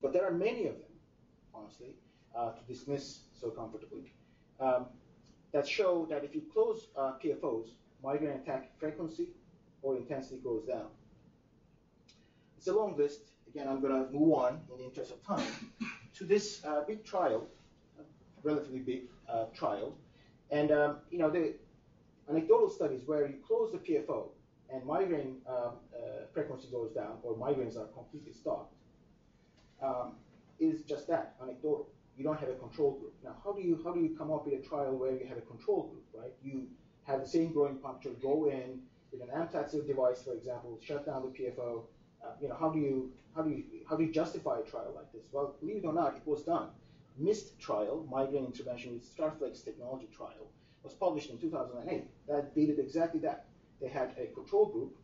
But there are many of them, honestly, to dismiss so comfortably, that show that if you close PFOs, migraine attack frequency or intensity goes down. It's a long list. Again, I'm going to move on in the interest of time to this big trial, relatively big trial. And the anecdotal studies where you close the PFO and migraine frequency goes down or migraines are completely stopped is just that, anecdotal. You don't have a control group. Now, how do you come up with a trial where you have a control group, right? You have the same growing puncture, go in with an ambulatory device, for example, shut down the PFO. How do you justify a trial like this? Well, believe it or not, it was done. MIST trial, Migraine Intervention with Starflex Technology trial, was published in 2008. That dated exactly that. They had a control group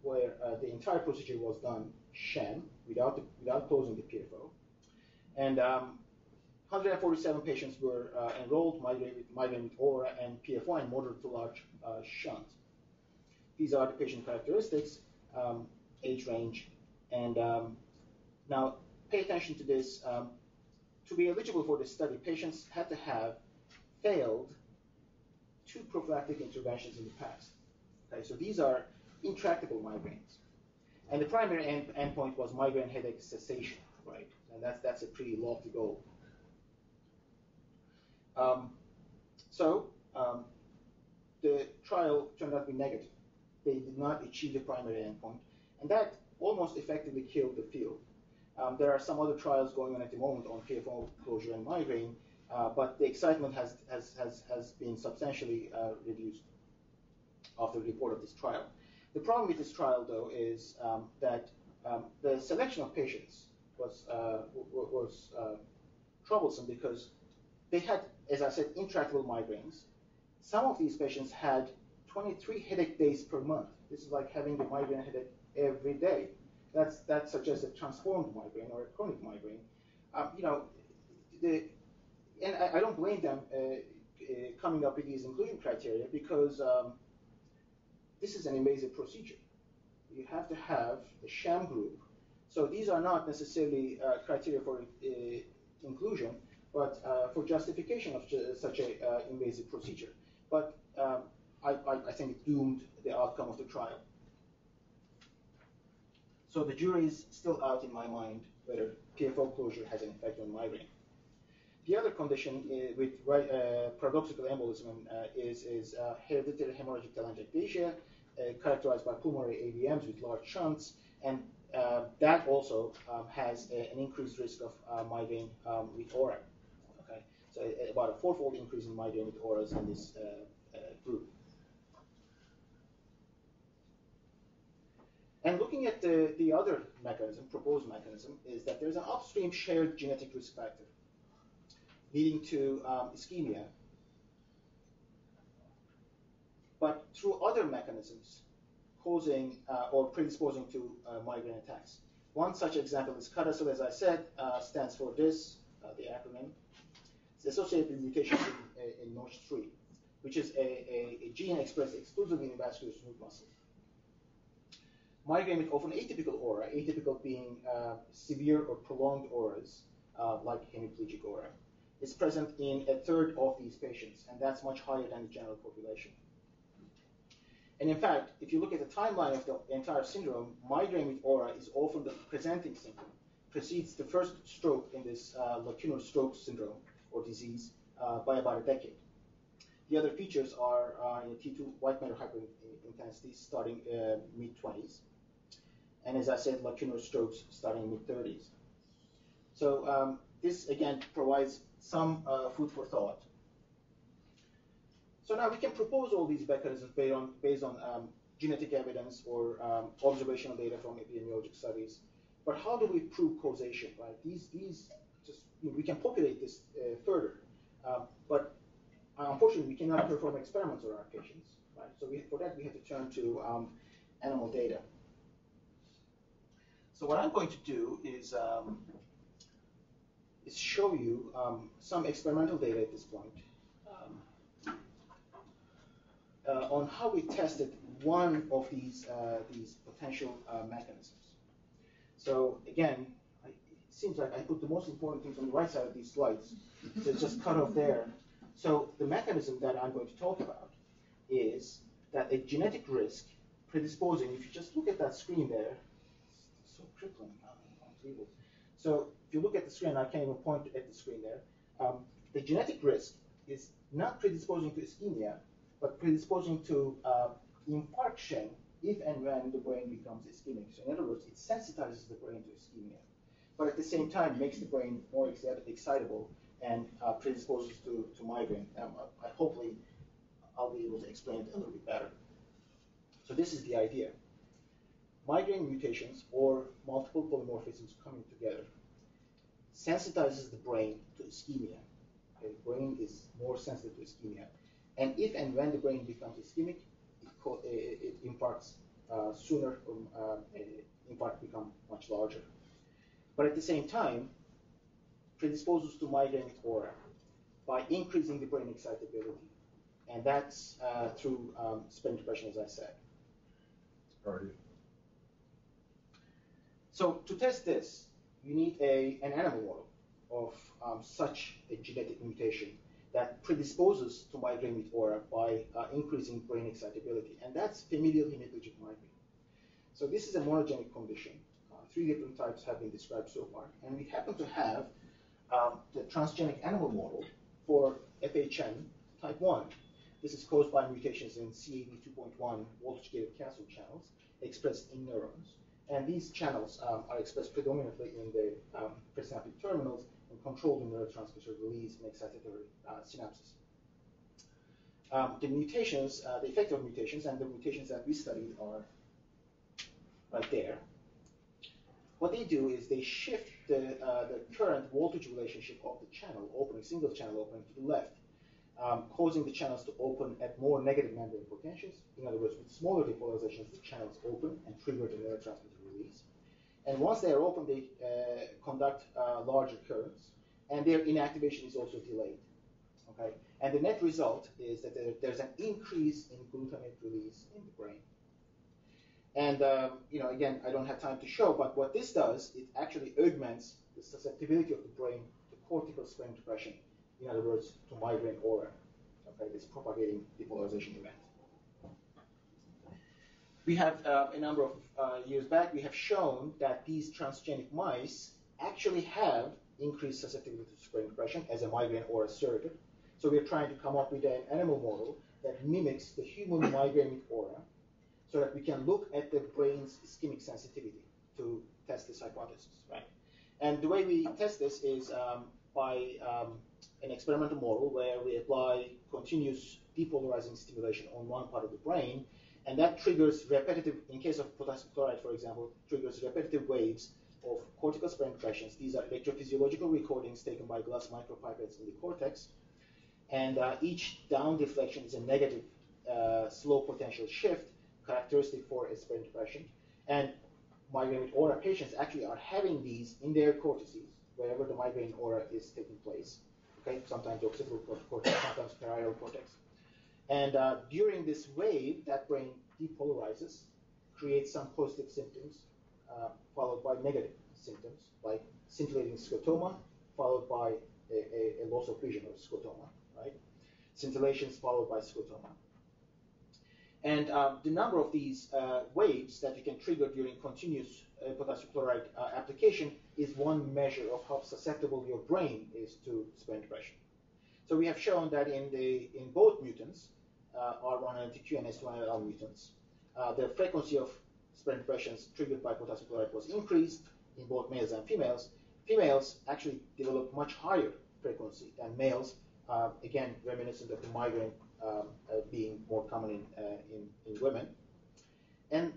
where the entire procedure was done sham, without closing the PFO. And 147 patients were enrolled, migraine with aura and PFO and moderate to large shunt. These are the patient characteristics, age range, and now pay attention to this. To be eligible for this study, patients had to have failed 2 prophylactic interventions in the past. Okay, so these are intractable migraines. And the primary endpoint was migraine headache cessation, right? And that's a pretty lofty goal. The trial turned out to be negative. They did not achieve the primary endpoint, and that almost effectively killed the field. There are some other trials going on at the moment on PFO closure and migraine, but the excitement has been substantially reduced after the report of this trial. The problem with this trial, though, is that the selection of patients was troublesome because they had, as I said, intractable migraines. Some of these patients had 23 headache days per month. This is like having a migraine headache every day. That suggests a transformed migraine or a chronic migraine. And I don't blame them coming up with these inclusion criteria because this is an invasive procedure. You have to have a sham group. So these are not necessarily criteria for inclusion, but for justification of such an invasive procedure. But I think it doomed the outcome of the trial. So the jury is still out in my mind whether PFO closure has an effect on migraine. The other condition with paradoxical embolism is hereditary hemorrhagic telangiectasia, characterized by pulmonary AVMs with large shunts, and that also has an increased risk of migraine with aura. Okay, so about a 4-fold increase in migraine with auras in this group. And looking at the other mechanism, proposed mechanism, is that there's an upstream shared genetic risk factor leading to ischemia, but through other mechanisms causing or predisposing to migraine attacks. One such example is CADASIL, as I said, stands for this, the acronym. It's associated with mutations in NOTCH3, which is a gene expressed exclusively in vascular smooth muscle. Migraine with often atypical aura, atypical being severe or prolonged auras, like hemiplegic aura, is present in 1/3 of these patients, and that's much higher than the general population. And in fact, if you look at the timeline of the entire syndrome, migraine with aura is often the presenting symptom, precedes the first stroke in this lacunar stroke syndrome or disease by about a decade. The other features are T2 white matter hyperintensity starting mid-20s, and as I said, lacunar strokes starting mid-30s. So this again provides some food for thought. So now we can propose all these mechanisms based on genetic evidence or observational data from epidemiologic studies. But how do we prove causation, right? These just we can populate this further, but unfortunately we cannot perform experiments on our patients, right? So for that we have to turn to animal data. So what I'm going to do is show you some experimental data at this point. On how we tested one of these potential mechanisms. So again, seems like I put the most important things on the right side of these slides. So it's just cut off there. So the mechanism that I'm going to talk about is that a genetic risk predisposing, if you just look at that screen there, it's so crippling, unbelievable. So if you look at the screen, I can't even point at the screen there, the genetic risk is not predisposing to ischemia, but predisposing to infarction if and when the brain becomes ischemic. So in other words, it sensitizes the brain to ischemia, but at the same time makes the brain more excitable and predisposes to migraine. Hopefully, I'll be able to explain it a little bit better. So this is the idea. Migraine mutations or multiple polymorphisms coming together sensitizes the brain to ischemia. Okay, the brain is more sensitive to ischemia. And if and when the brain becomes ischemic, it infarcts sooner, infarct become much larger. But at the same time, predisposes to migraine with aura by increasing the brain excitability. And that's through spin depression, as I said. Alrighty. So to test this, you need an animal model of such a genetic mutation that predisposes to migraine with aura by increasing brain excitability. And that's familial hemiplegic migraine. So this is a monogenic condition. 3 different types have been described so far. And we happen to have the transgenic animal model for FHM type 1. This is caused by mutations in CAV2.1 voltage-gated calcium channels expressed in neurons. And these channels are expressed predominantly in the presynaptic terminals and control the neurotransmitter release and excitatory synapses. The mutations, the effect of mutations, and the mutations that we studied are right there. What they do is they shift the current voltage relationship of the channel opening, single channel opening to the left, causing the channels to open at more negative membrane potentials. In other words, with smaller depolarizations, the channels open and trigger the neurotransmitter release. And once they are open, they conduct larger currents, and their inactivation is also delayed. Okay, and the net result is that there's an increase in glutamate release in the brain. And again, I don't have time to show, but what this does, it actually augments the susceptibility of the brain to cortical spin depression. In other words, to migraine aura. Okay, this propagating depolarization event. We have a number of years back, we have shown that these transgenic mice actually have increased susceptibility to spin depression as a migraine aura surrogate. So we're trying to come up with an animal model that mimics the human migraine with aura, so that we can look at the brain's ischemic sensitivity to test this hypothesis, right? And the way we test this is by an experimental model where we apply continuous depolarizing stimulation on one part of the brain, and that triggers repetitive, in case of potassium chloride, for example, triggers repetitive waves of cortical spin depressions. These are electrophysiological recordings taken by glass micropipettes in the cortex, and each down deflection is a negative slow potential shift, characteristic for a spin depression. And migraine with aura patients actually are having these in their cortices, wherever the migraine aura is taking place. Okay, sometimes occipital cortex, sometimes parietal cortex. And during this wave, that brain depolarizes, creates some positive symptoms, followed by negative symptoms, like scintillating scotoma, followed by a loss of vision or scotoma, right? Scintillations followed by scotoma. And the number of these waves that you can trigger during continuous potassium chloride application is one measure of how susceptible your brain is to spin depression. So we have shown that in both mutants, R192Q and S200L mutants, the frequency of spin depressions triggered by potassium chloride was increased in both males and females. Females actually develop much higher frequency than males, again, reminiscent of the migraine being more common in women. And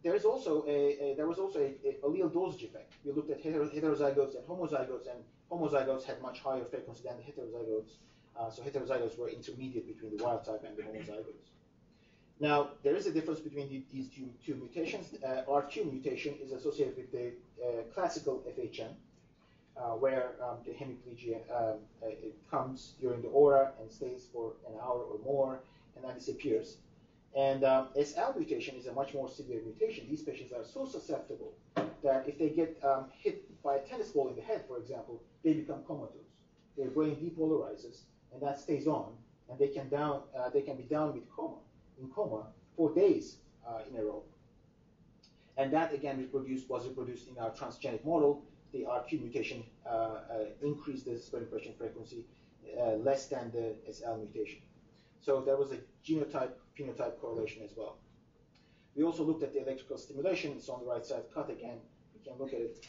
there was also a allele dosage effect. We looked at heterozygotes and homozygotes had much higher frequency than the heterozygotes. So heterozygotes were intermediate between the wild type and the homozygotes. Now, there is a difference between these two mutations. R2 mutation is associated with the classical FHM, where the hemiplegia it comes during the aura and stays for an hour or more and then disappears. And SL mutation is a much more severe mutation. These patients are so susceptible that if they get hit by a tennis ball in the head, for example, they become comatose. Their brain depolarizes, and that stays on, and they can be down in coma for days in a row. And that again was reproduced in our transgenic model. The RQ mutation increased the spleen impression frequency less than the SL mutation. So there was a genotype-phenotype correlation as well. We also looked at the electrical stimulation. It's on the right side cut again. We can look at it.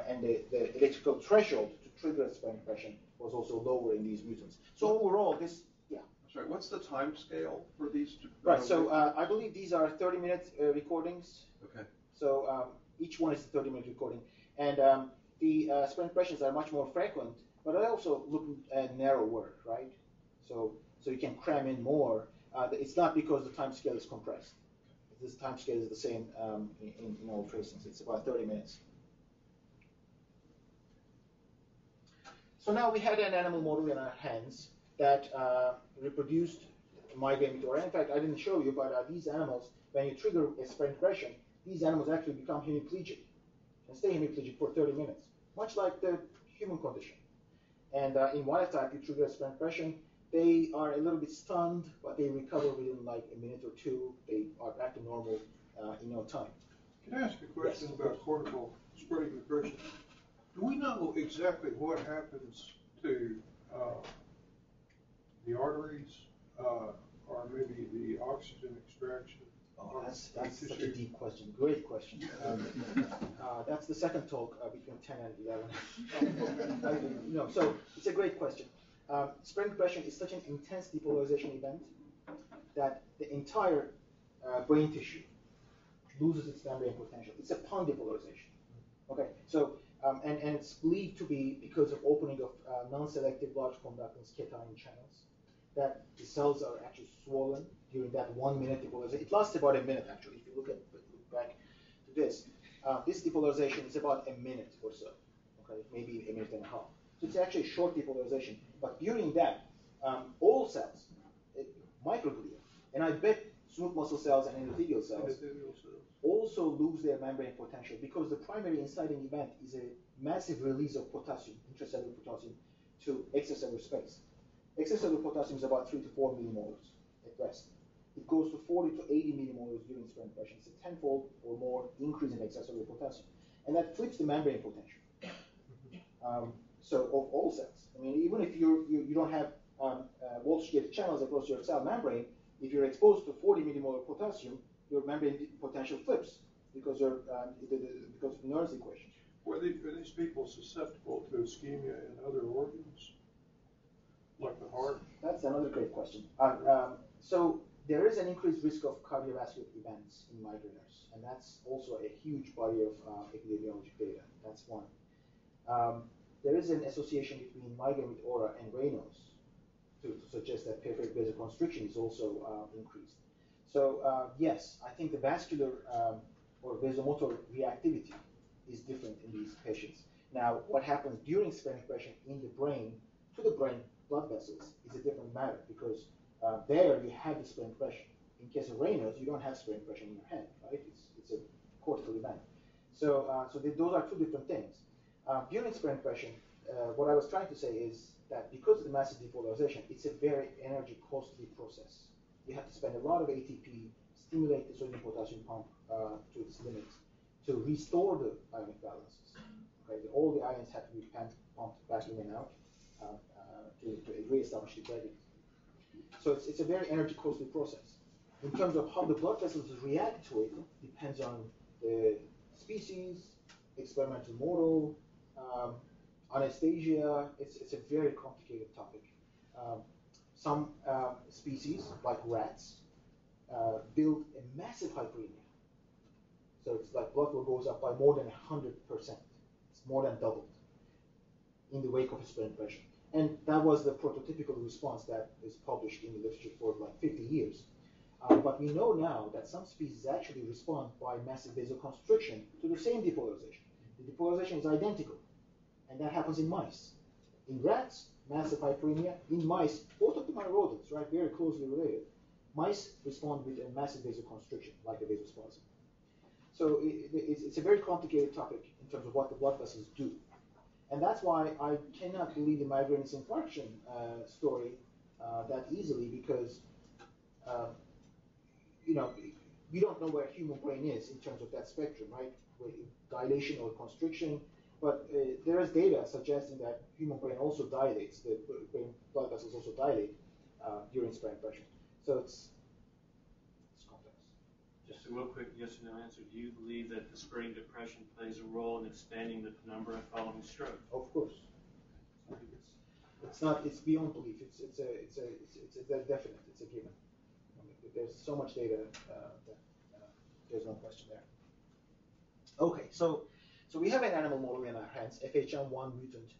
And the electrical threshold to trigger a spleen impression was also lower in these mutants. So overall, this, yeah. Sorry, what's the time scale for these? Right, so I believe these are 30-minute recordings. Okay. So each one is a 30-minute recording. And the spleen impressions are much more frequent, but I also look at narrower, right? So you can cram in more. It's not because the time scale is compressed. This time scale is the same in all tracings. It's about 30 minutes. So now we had an animal model in our hands that reproduced migraine with aura. In fact, I didn't show you, but these animals, when you trigger a spleen impression, these animals actually become hemiplegic and stay hemiplegic for 30 minutes, much like the human condition. And in wild type, you trigger a spleen impression, they are a little bit stunned, but they recover within like a minute or two. They are back to normal in no time. Can I ask a question about cortical spreading depression? Do we know exactly what happens to the arteries or maybe the oxygen extraction? Oh, that's such a deep question. Great question. That's the second talk between 10 and 11. So it's a great question. Spleen impression is such an intense depolarization event that the entire brain tissue loses its membrane potential. It's a pun depolarization. Okay, so and it's believed to be because of opening of non-selective large conductance cation channels that the cells are actually swollen during that 1 minute depolarization. It lasts about a minute actually. If you look back to this, this depolarization is about a minute or so. Okay, maybe a minute and a half. So it's actually a short depolarization. But during that, all cells, microglia, and I bet smooth muscle cells and endothelial cells also lose their membrane potential because the primary inciting event is a massive release of potassium, intracellular potassium, to extracellular space. Extracellular potassium is about 3 to 4 millimolars at rest. It goes to 40 to 80 millimolars during spleen impression. It's a tenfold or more increase in extracellular potassium. And that flips the membrane potential. So of all cells. I mean, even if you don't have voltage-gated channels across your cell membrane, if you're exposed to 40 millimolar potassium, your membrane potential flips because of Nernst equation. Are these people susceptible to ischemia in other organs, like the heart? That's another great question. So there is an increased risk of cardiovascular events in migraineurs, and that's also a huge body of epidemiologic data. That's one. There is an association between migraine with aura and Raynaud's to suggest that peripheral vasoconstriction is also increased. So yes, I think the vascular or vasomotor reactivity is different in these patients. Now, what happens during spleen impression in the brain to the brain blood vessels is a different matter because there you have the spleen impression. In case of Raynaud's, you don't have spleen impression in your head, right? It's a cortical event. So those are two different things. During spleen impression, what I was trying to say is that because of the massive depolarization, it's a very energy costly process. You have to spend a lot of ATP, stimulate the sodium potassium pump to its limits to restore the ionic balances. Okay, all the ions have to be pumped back in and out to reestablish the gradient. So it's a very energy costly process. In terms of how the blood vessels react to it, depends on the species, experimental model, anesthesia. It's a very complicated topic. Some species, like rats, build a massive hyperemia. So it's like blood flow goes up by more than 100%. It's more than doubled in the wake of a spleen impression. And that was the prototypical response that is published in the literature for like 50 years. But we know now that some species actually respond by massive vasoconstriction to the same depolarization. The depolarization is identical, and that happens in mice. In rats, massive hyperemia. In mice, both of them are rodents, right? Very closely related. Mice respond with a massive vasoconstriction, like a vasospasm. So it's a very complicated topic in in terms of what the blood vessels do. And that's why I cannot believe the migrainous infarction story that easily, because we don't know where human brain is in terms of that spectrum, right? Dilation or constriction, but there is data suggesting that human brain also dilates. The brain blood vessels also dilate during sprain pressure. So it's complex. Just a real quick yes or no answer. Do you believe that the spring depression plays a role in expanding the penumbra following stroke? Of course. It's not. It's beyond belief. It's a definite. It's a given. There's so much data that there's no question there. Okay, so we have an animal model in our hands, FHM1 mutant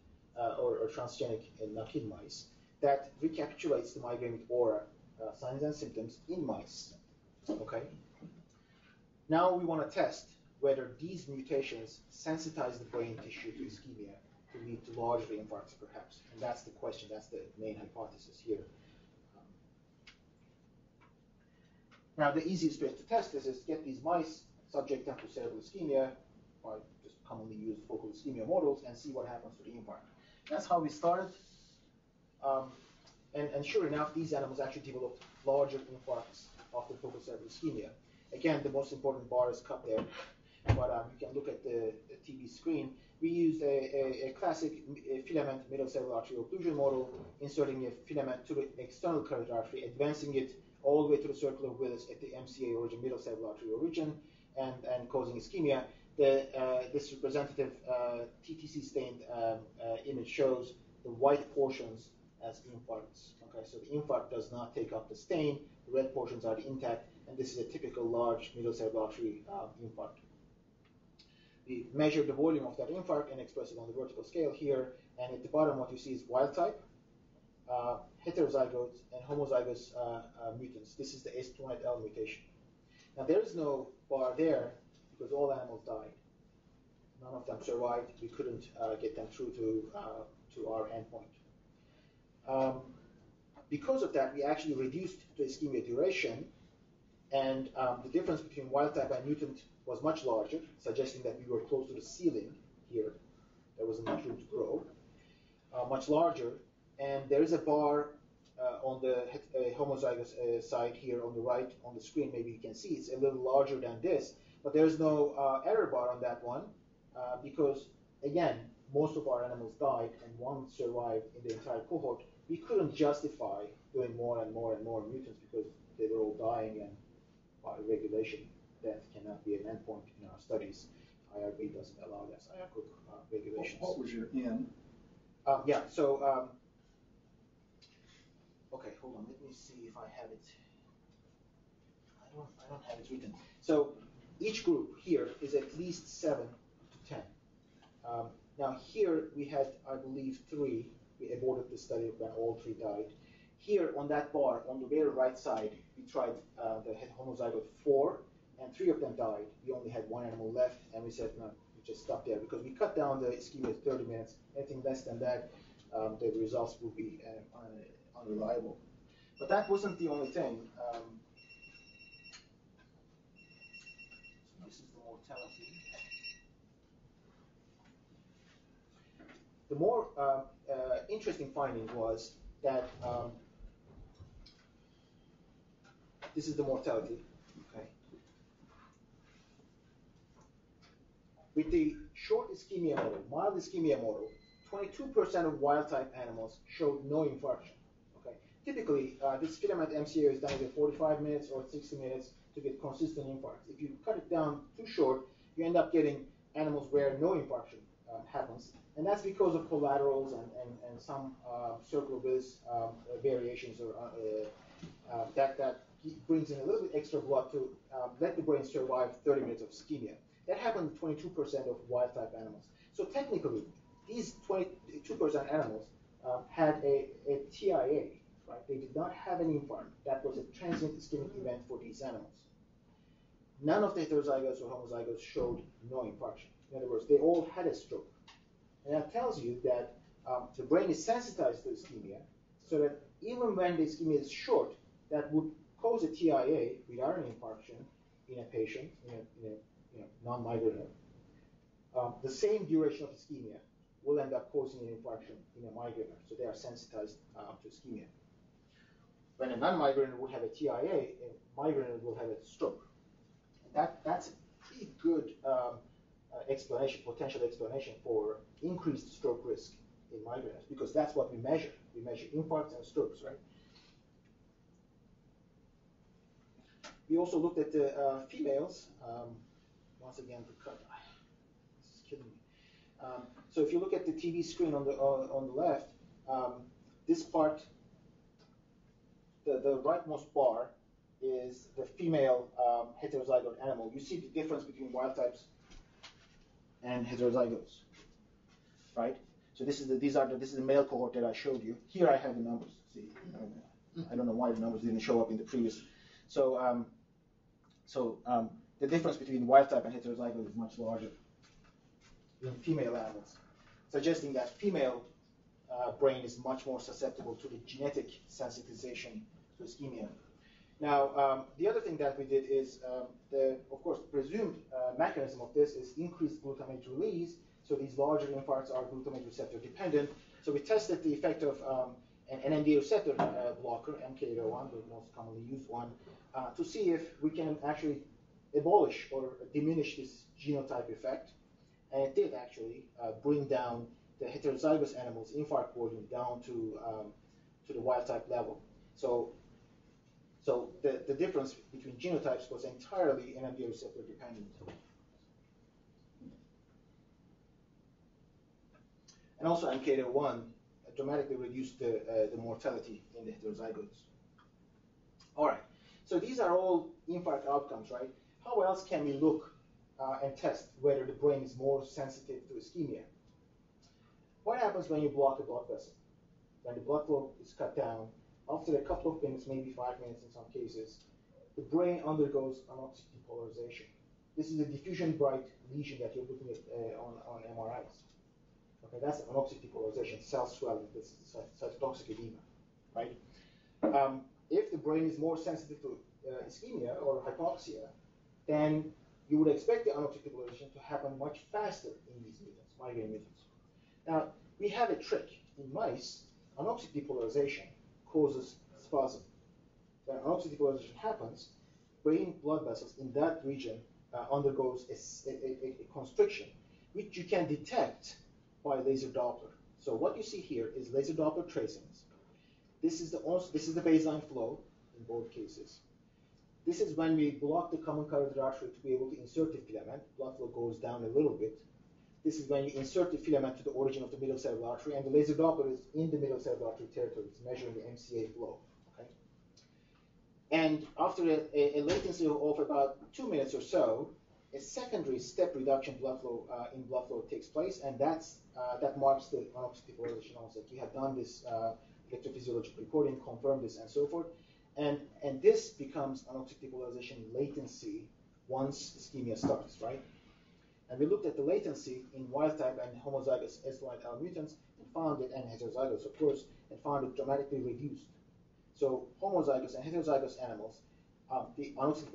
or transgenic in kid mice, that recapitulates the migraine with aura signs and symptoms in mice. Okay. Now we want to test whether these mutations sensitize the brain tissue to ischemia to lead to larger infarcts, perhaps. And that's the question. That's the main hypothesis here. Now, the easiest way to test this is get these mice, subject them to cerebral ischemia, by just commonly used focal ischemia models, and see what happens to the infarct. That's how we started. And sure enough, these animals actually developed larger infarcts after focal cerebral ischemia. Again, the most important bar is cut there, but you can look at the TV screen. We used a classic filament middle cerebral arterial occlusion model, inserting a filament to the external carotid artery, advancing it all the way to the circular villus at the MCA origin, middle cerebral arterial origin, and causing ischemia. This representative TTC stained image shows the white portions as infarcts. Okay, so the infarct does not take up the stain. The red portions are intact, and this is a typical large middle cerebral artery infarct. We measure the volume of that infarct and express it on the vertical scale here. And at the bottom, what you see is wild type, heterozygotes, and homozygous mutants. This is the S28L mutation. Now, there is no bar there because all animals died. None of them survived. We couldn't get them through to our endpoint. Because of that, we actually reduced the ischemia duration, and the difference between wild type and mutant was much larger, suggesting that we were close to the ceiling here. There wasn't much room to grow. Much larger, and there is a bar on the homozygous side here on the right on the screen. Maybe you can see it's a little larger than this, but there's no error bar on that one because, again, most of our animals died and one survived in the entire cohort. We couldn't justify doing more and more and more mutants because they were all dying, and by regulation, death cannot be an endpoint in our studies. IRB doesn't allow this, IRB regulations. What was your N? Okay, hold on, let me see if I have it. I don't have it written. So each group here is at least 7 to 10. Now here we had, I believe, 3. We aborted the study when all 3 died. Here on that bar, on the very right side, we tried the homozygote 4, and 3 of them died. We only had 1 animal left, and we said, no, we just stop there, because we cut down the ischemia to 30 minutes. Anything less than that, the results will be unreliable. But that wasn't the only thing. So this is the mortality. The more interesting finding was that this is the mortality. Okay. With the short ischemia model, mild ischemia model, 22% of wild-type animals showed no infarction. Okay. Typically, this filament MCA is done either 45 minutes or 60 minutes to get consistent infarcts. If you cut it down too short, you end up getting animals where no infarction happens. And that's because of collaterals and some circular villus variations or that brings in a little bit extra blood to let the brain survive 30 minutes of ischemia. That happened in 22% of wild-type animals. So technically, these 22% animals had a TIA, right? They did not have an infarct. That was a transient ischemic event for these animals. None of the heterozygotes or homozygotes showed no infarction. In other words, they all had a stroke. And that tells you that the brain is sensitized to ischemia, so that even when the ischemia is short, that would cause a TIA without an infarction in a patient, in a non-migraine. the same duration of ischemia will end up causing an infarction in a migrainer. So they are sensitized to ischemia. When a non-migrainer will have a TIA, a migrainer will have a stroke. And that's a pretty good potential explanation for increased stroke risk in migrainous, because that's what we measure. We measure infarcts and strokes, right? We also looked at the females. Once again, this is killing me. So if you look at the TV screen on the left, this part, the rightmost bar is the female heterozygote animal. You see the difference between wild types and heterozygotes, right? So this is the male cohort that I showed you. Here I have the numbers. See, I don't know why the numbers didn't show up in the previous. So the difference between wild type and heterozygote is much larger in female animals, suggesting that female brain is much more susceptible to the genetic sensitization to ischemia. Now, the other thing that we did is, of course, the presumed mechanism of this is increased glutamate release. So these larger infarcts are glutamate receptor dependent. So we tested the effect of an NMDA receptor blocker, MK-801, the most commonly used one, to see if we can actually abolish or diminish this genotype effect. And it did actually bring down the heterozygous animals' infarct volume down to the wild type level. So the difference between genotypes was entirely NMDA receptor dependent. And also MK-801 dramatically reduced the mortality in the heterozygotes. All right, so these are all infarct outcomes, right? How else can we look and test whether the brain is more sensitive to ischemia? What happens when you block a blood vessel? When the blood flow is cut down, after a couple of minutes, maybe 5 minutes in some cases, the brain undergoes anoxic depolarization. This is a diffusion bright lesion that you're looking at on MRIs. Okay, that's anoxic depolarization, cell swelling, this is cytotoxic edema, right? If the brain is more sensitive to ischemia or hypoxia, then you would expect the anoxic depolarization to happen much faster in these mutants, migraine mutants. Now, we have a trick. In mice, anoxic depolarization causes spasm. When anoxic depolarization happens, brain blood vessels in that region undergoes a constriction, which you can detect by laser Doppler. So what you see here is laser Doppler tracings. This is the baseline flow in both cases. This is when we block the common carotid artery to be able to insert the filament. Blood flow goes down a little bit. This is when you insert the filament to the origin of the middle cerebral artery, and the laser Doppler is in the middle cerebral artery territory. It's measuring the MCA flow. Okay? And after a latency of about 2 minutes or so, a secondary step reduction in blood flow takes place, and that marks the anoxic depolarization onset. We have done this electrophysiologic recording, confirmed this, and so forth. And this becomes anoxic depolarization latency once ischemia starts, right? And we looked at the latency in wild type and homozygous S1L mutants and found it, and heterozygous, of course, and found it dramatically reduced. So homozygous and heterozygous animals, the anoxic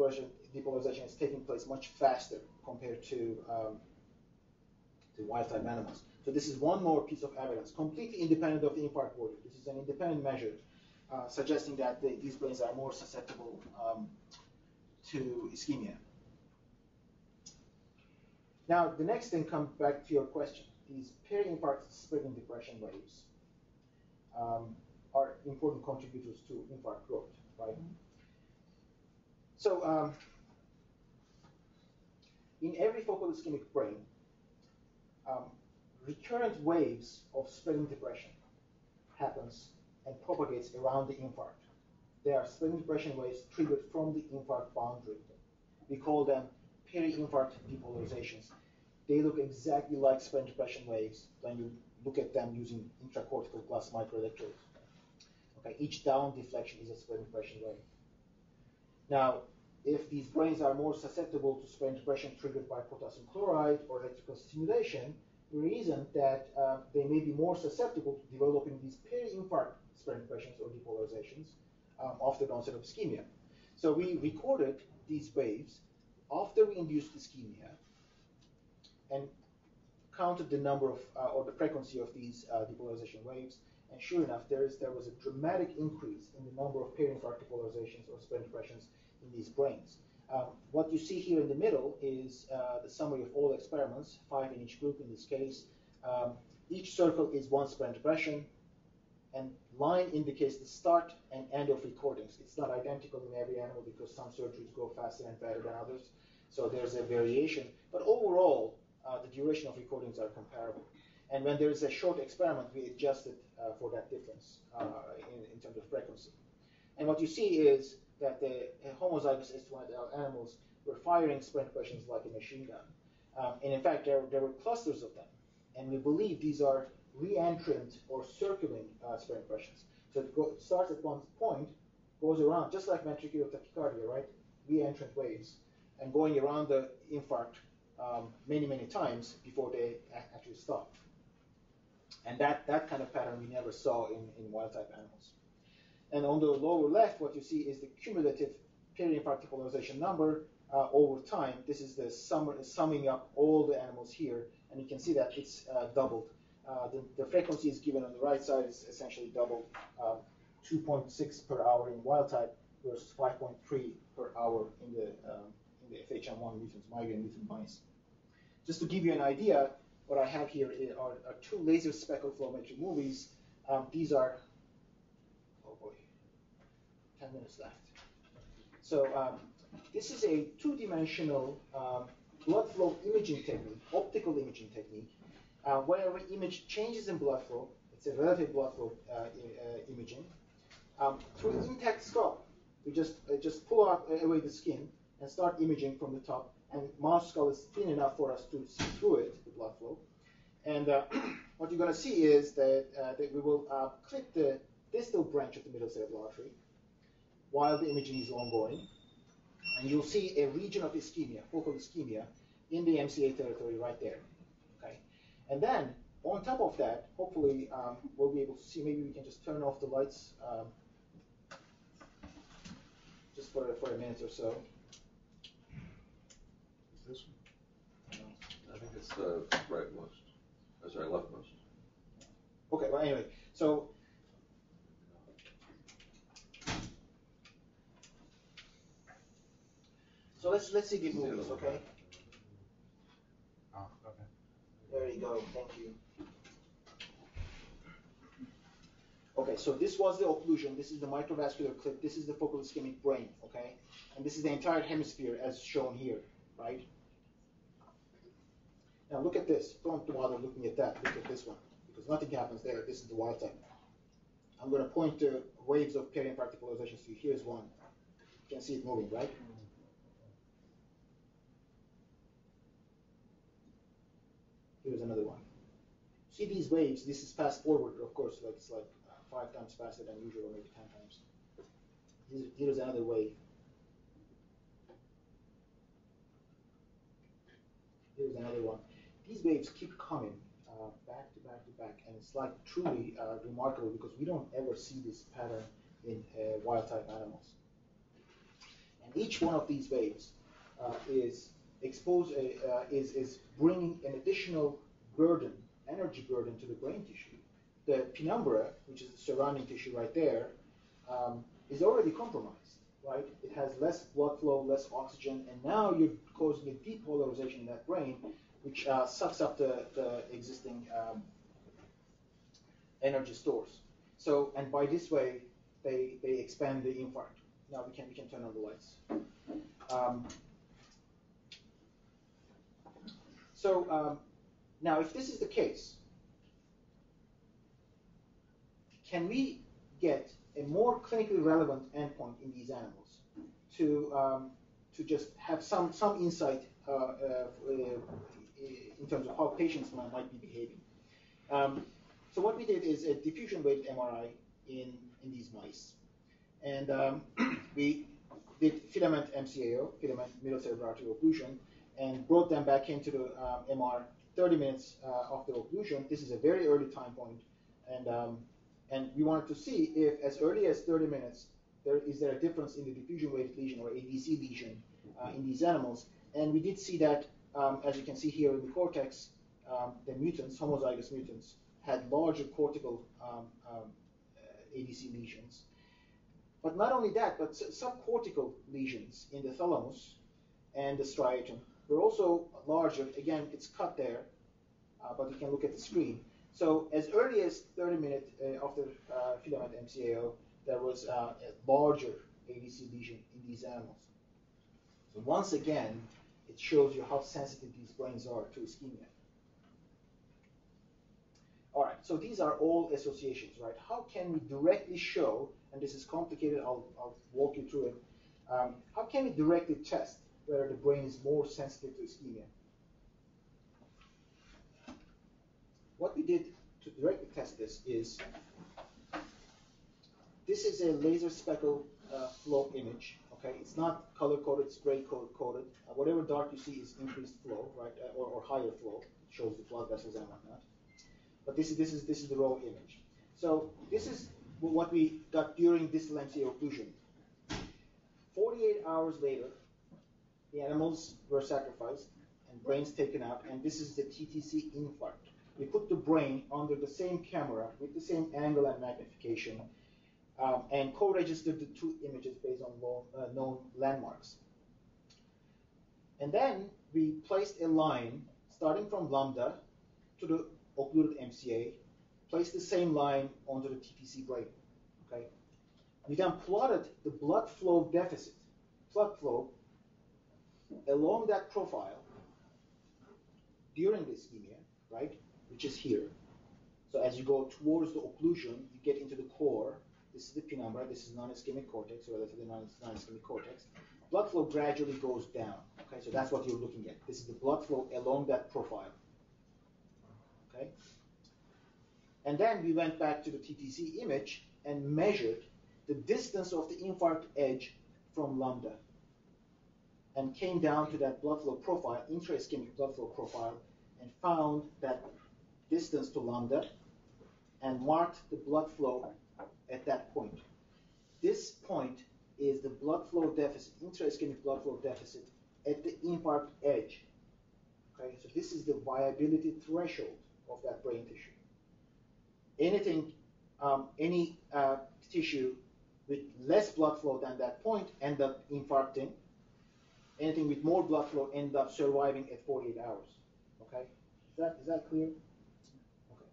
depolarization is taking place much faster compared to wild type animals. So this is one more piece of evidence, completely independent of the infarct volume. This is an independent measure suggesting that these brains are more susceptible to ischemia. Now, the next thing comes back to your question. These peri-infarct spreading depression waves are important contributors to infarct growth, right? So, in every focal ischemic brain, recurrent waves of spreading depression happens and propagates around the infarct. They are spreading depression waves triggered from the infarct boundary. We call them peri-infarct depolarizations. They look exactly like spreading depression waves when you look at them using intracortical glass microelectrodes. Okay, each down deflection is a spreading depression wave. Now, if these brains are more susceptible to spreading depression triggered by potassium chloride or electrical stimulation, the reason that they may be more susceptible to developing these peri-infarct spreading depressions or depolarizations after the onset of ischemia. So we recorded these waves after we induced ischemia, and counted the number of, or the frequency of these depolarization waves, and sure enough, there was a dramatic increase in the number of peri-infarct depolarizations or spread depressions in these brains. What you see here in the middle is the summary of all experiments, 5 in each group in this case. Each circle is one spread depression, and line indicates the start and end of recordings. It's not identical in every animal because some surgeries go faster and better than others, so there's a variation. But overall, the duration of recordings are comparable. And when there is a short experiment, we adjusted for that difference in terms of frequency. And what you see is that the homozygous S1 animals were firing spread depressions like a machine gun. And in fact, there were clusters of them. And we believe these are reentrant or circling spread depressions. So it starts at one point, goes around, just like ventricular tachycardia, right? Reentrant waves, and going around the infarct many, many times before they actually stop. And that kind of pattern we never saw in wild-type animals. And on the lower left, what you see is the cumulative peri-infarct depolarization number over time. This is the summing up all the animals here, and you can see that it's doubled. The frequency is given on the right side is essentially doubled, 2.6 per hour in wild-type versus 5.3 per hour in the FHM1 mutants, migraine mutant mice. Just to give you an idea, what I have here are 2 laser speckle flowmetry movies. These are, oh boy, 10 minutes left. So this is a 2-dimensional blood flow imaging technique, optical imaging technique, where we image changes in blood flow. It's a relative blood flow imaging through intact skull. We just pull away the skin and start imaging from the top. And mouse skull is thin enough for us to see through it, the blood flow. And what you're going to see is that we will clip the distal branch of the middle cerebral artery while the imaging is ongoing. And you'll see a region of ischemia, focal ischemia, in the MCA territory right there. Okay. And then, on top of that, hopefully we'll be able to see, maybe we can just turn off the lights just for a minute or so. This one? I think it's the rightmost. Sorry, leftmost. Okay, well, anyway, so let's see these movies, okay? Oh, okay. There you go, thank you. Okay, so this was the occlusion, this is the microvascular clip, this is the focal ischemic brain, okay? And this is the entire hemisphere as shown here, right? Now look at this. Don't bother looking at that. Look at this one, because nothing happens there. This is the wild type. I'm going to point to waves of peri-infarct depolarization. So here's one. You can see it moving, right? Here's another one. See these waves? This is fast forward, of course. Like it's like 5 times faster than usual, or maybe 10 times. Here's another wave. Here's another one. These waves keep coming back to back to back, and it's like truly remarkable because we don't ever see this pattern in wild-type animals. And each one of these waves is bringing an additional burden, energy burden to the brain tissue. The penumbra, which is the surrounding tissue right there, is already compromised, right? It has less blood flow, less oxygen, and now you're causing a depolarization in that brain, which sucks up the existing energy stores. So, and by this way, they expand the infarct. Now we can turn on the lights. Now, if this is the case, can we get a more clinically relevant endpoint in these animals to just have some insight in terms of how patients might be behaving? So what we did is a diffusion-weighted MRI in these mice, and we did filament MCAO, filament middle cerebral artery occlusion, and brought them back into the MR 30 minutes after occlusion. This is a very early time point, and we wanted to see if, as early as 30 minutes, is there a difference in the diffusion-weighted lesion or ADC lesion in these animals. And we did see that, as you can see here in the cortex, the mutants, homozygous mutants, had larger cortical ADC lesions. But not only that, but subcortical lesions in the thalamus and the striatum were also larger. Again, it's cut there, but you can look at the screen. So as early as 30 minutes after filament MCAO, there was a larger ADC lesion in these animals. So once again, it shows you how sensitive these brains are to ischemia. All right, so these are all associations, right? How can we directly show, and this is complicated, I'll walk you through it. How can we directly test whether the brain is more sensitive to ischemia? What we did to directly test this is, this is a laser speckle flow image, okay? It's not color-coded, it's gray-coded. Whatever dark you see is increased flow, right, or higher flow. It shows the blood vessels and whatnot. But this is the raw image. So this is what we got during distal MCA occlusion. 48 hours later, the animals were sacrificed and brains taken out, and this is the TTC infarct. We put the brain under the same camera with the same angle and magnification, and co-registered the two images based on known landmarks. And then we placed a line starting from lambda to the occluded MCA, placed the same line onto the TTC brain. Okay. We then plotted the blood flow deficit, blood flow, along that profile during the ischemia, right, which is here. So as you go towards the occlusion, you get into the core. This is the penumbra. This is non-ischemic cortex, relatively non-ischemic cortex. Blood flow gradually goes down. Okay, so that's what you're looking at. This is the blood flow along that profile. Okay. And then we went back to the TTC image and measured the distance of the infarct edge from lambda, and came down to that blood flow profile, intra-ischemic blood flow profile, and found that distance to lambda and marked the blood flow at that point. This point is the blood flow deficit, intra-ischemic blood flow deficit at the infarct edge. Okay, so this is the viability threshold of that brain tissue. Anything, any tissue with less blood flow than that point end up infarcting. Anything with more blood flow end up surviving at 48 hours. Okay, is that clear? Okay.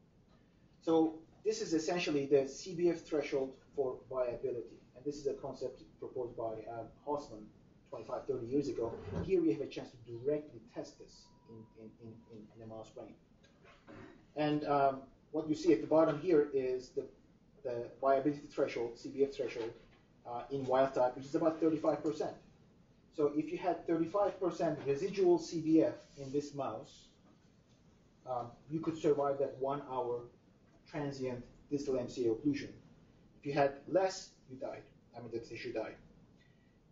So this is essentially the CBF threshold for viability, and this is a concept proposed by Hausman 25, 30 years ago. Here we have a chance to directly test this in a mouse brain. And what you see at the bottom here is the viability threshold, CBF threshold, in wild type, which is about 35%. So if you had 35% residual CBF in this mouse, you could survive that 1 hour transient distal MCA occlusion. If you had less, you died. I mean, the tissue died.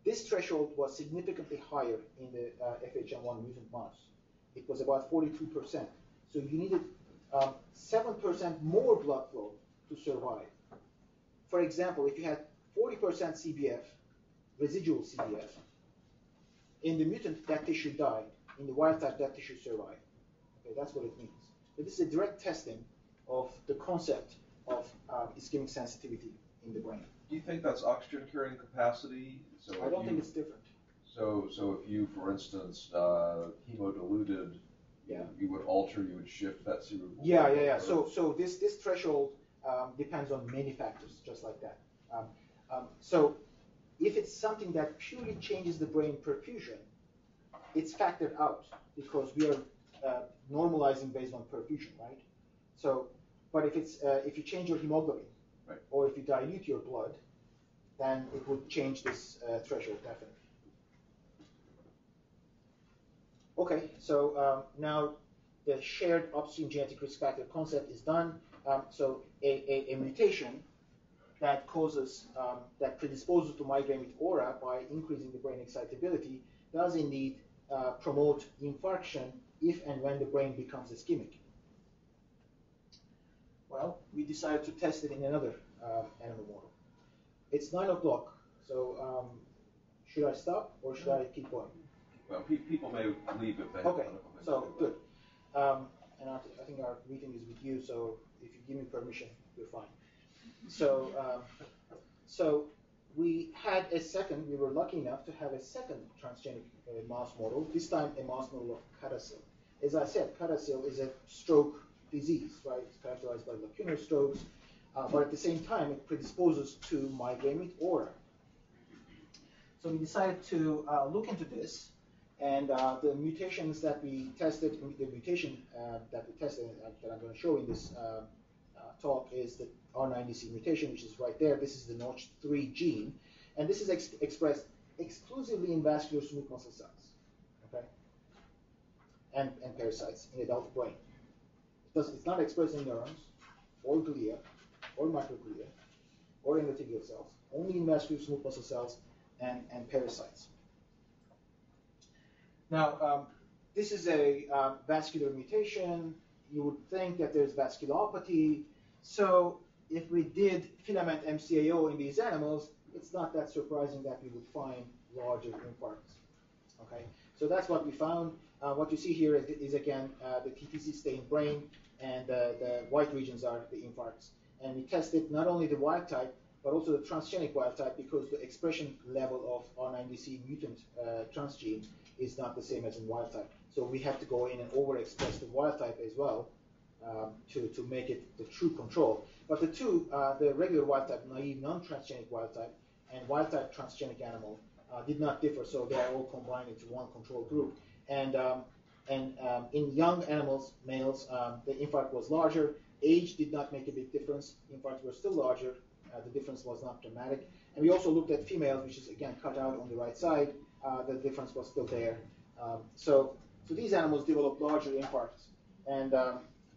This threshold was significantly higher in the FHM1 mutant mouse. It was about 42%. So you needed 7% more blood flow to survive. For example, if you had 40% CBF, residual CBF, in the mutant, that tissue died. In the wild type, that tissue survived. Okay, that's what it means. So this is a direct testing of the concept of ischemic sensitivity in the brain. Do you think that's oxygen carrying capacity? So I don't think it's different. So if you, for instance, hemodiluted, you would shift that cerebral. Yeah. So this threshold depends on many factors, just like that. So if it's something that purely changes the brain perfusion, it's factored out because we are normalizing based on perfusion, right? So, but if you change your hemoglobin, right, or if you dilute your blood, then it would change this threshold definitely. Okay, so now the shared upstream genetic risk factor concept is done. So a mutation that causes, that predisposes to migraine with aura by increasing the brain excitability does indeed promote infarction if and when the brain becomes ischemic. Well, we decided to test it in another animal model. It's 9 o'clock, so should I stop or should I keep going? Well, people may leave if they Okay, so good. And our meeting is with you, so if you give me permission, you're fine. So we had we were lucky enough to have a second transgenic mouse model, this time a mouse model of CADASIL. As I said, CADASIL is a stroke disease, right? It's characterized by lacunar strokes, but at the same time, it predisposes to migraine with aura. So we decided to look into this, and the mutations that we tested, the mutation that we tested, that I'm going to show in this talk, is the R90C mutation, which is right there. This is the Notch3 gene, and this is expressed exclusively in vascular smooth muscle cells, okay, and pericytes in adult brain. It's not expressed in neurons, or glia, or microglia, or endothelial cells, only in vascular smooth muscle cells and pericytes. Now, this is a vascular mutation. You would think that there's vasculopathy. So if we did filament MCAO in these animals, it's not that surprising that we would find larger infarcts. Okay, so that's what we found. What you see here is again, the TTC stained brain, and the white regions are the infarcts. And we tested not only the wild type, but also the transgenic wild type, because the expression level of R90C mutant transgene is not the same as in wild type. So we have to go in and overexpress the wild type as well to make it the true control. But the two, the regular wild type, naive non-transgenic wild type, and wild type transgenic animal did not differ, so they are all combined into one control group. And in young animals, males, the infarct was larger. Age did not make a big difference. Infarcts were still larger. The difference was not dramatic. And we also looked at females, which is again cut out on the right side. The difference was still there. So these animals developed larger infarcts. And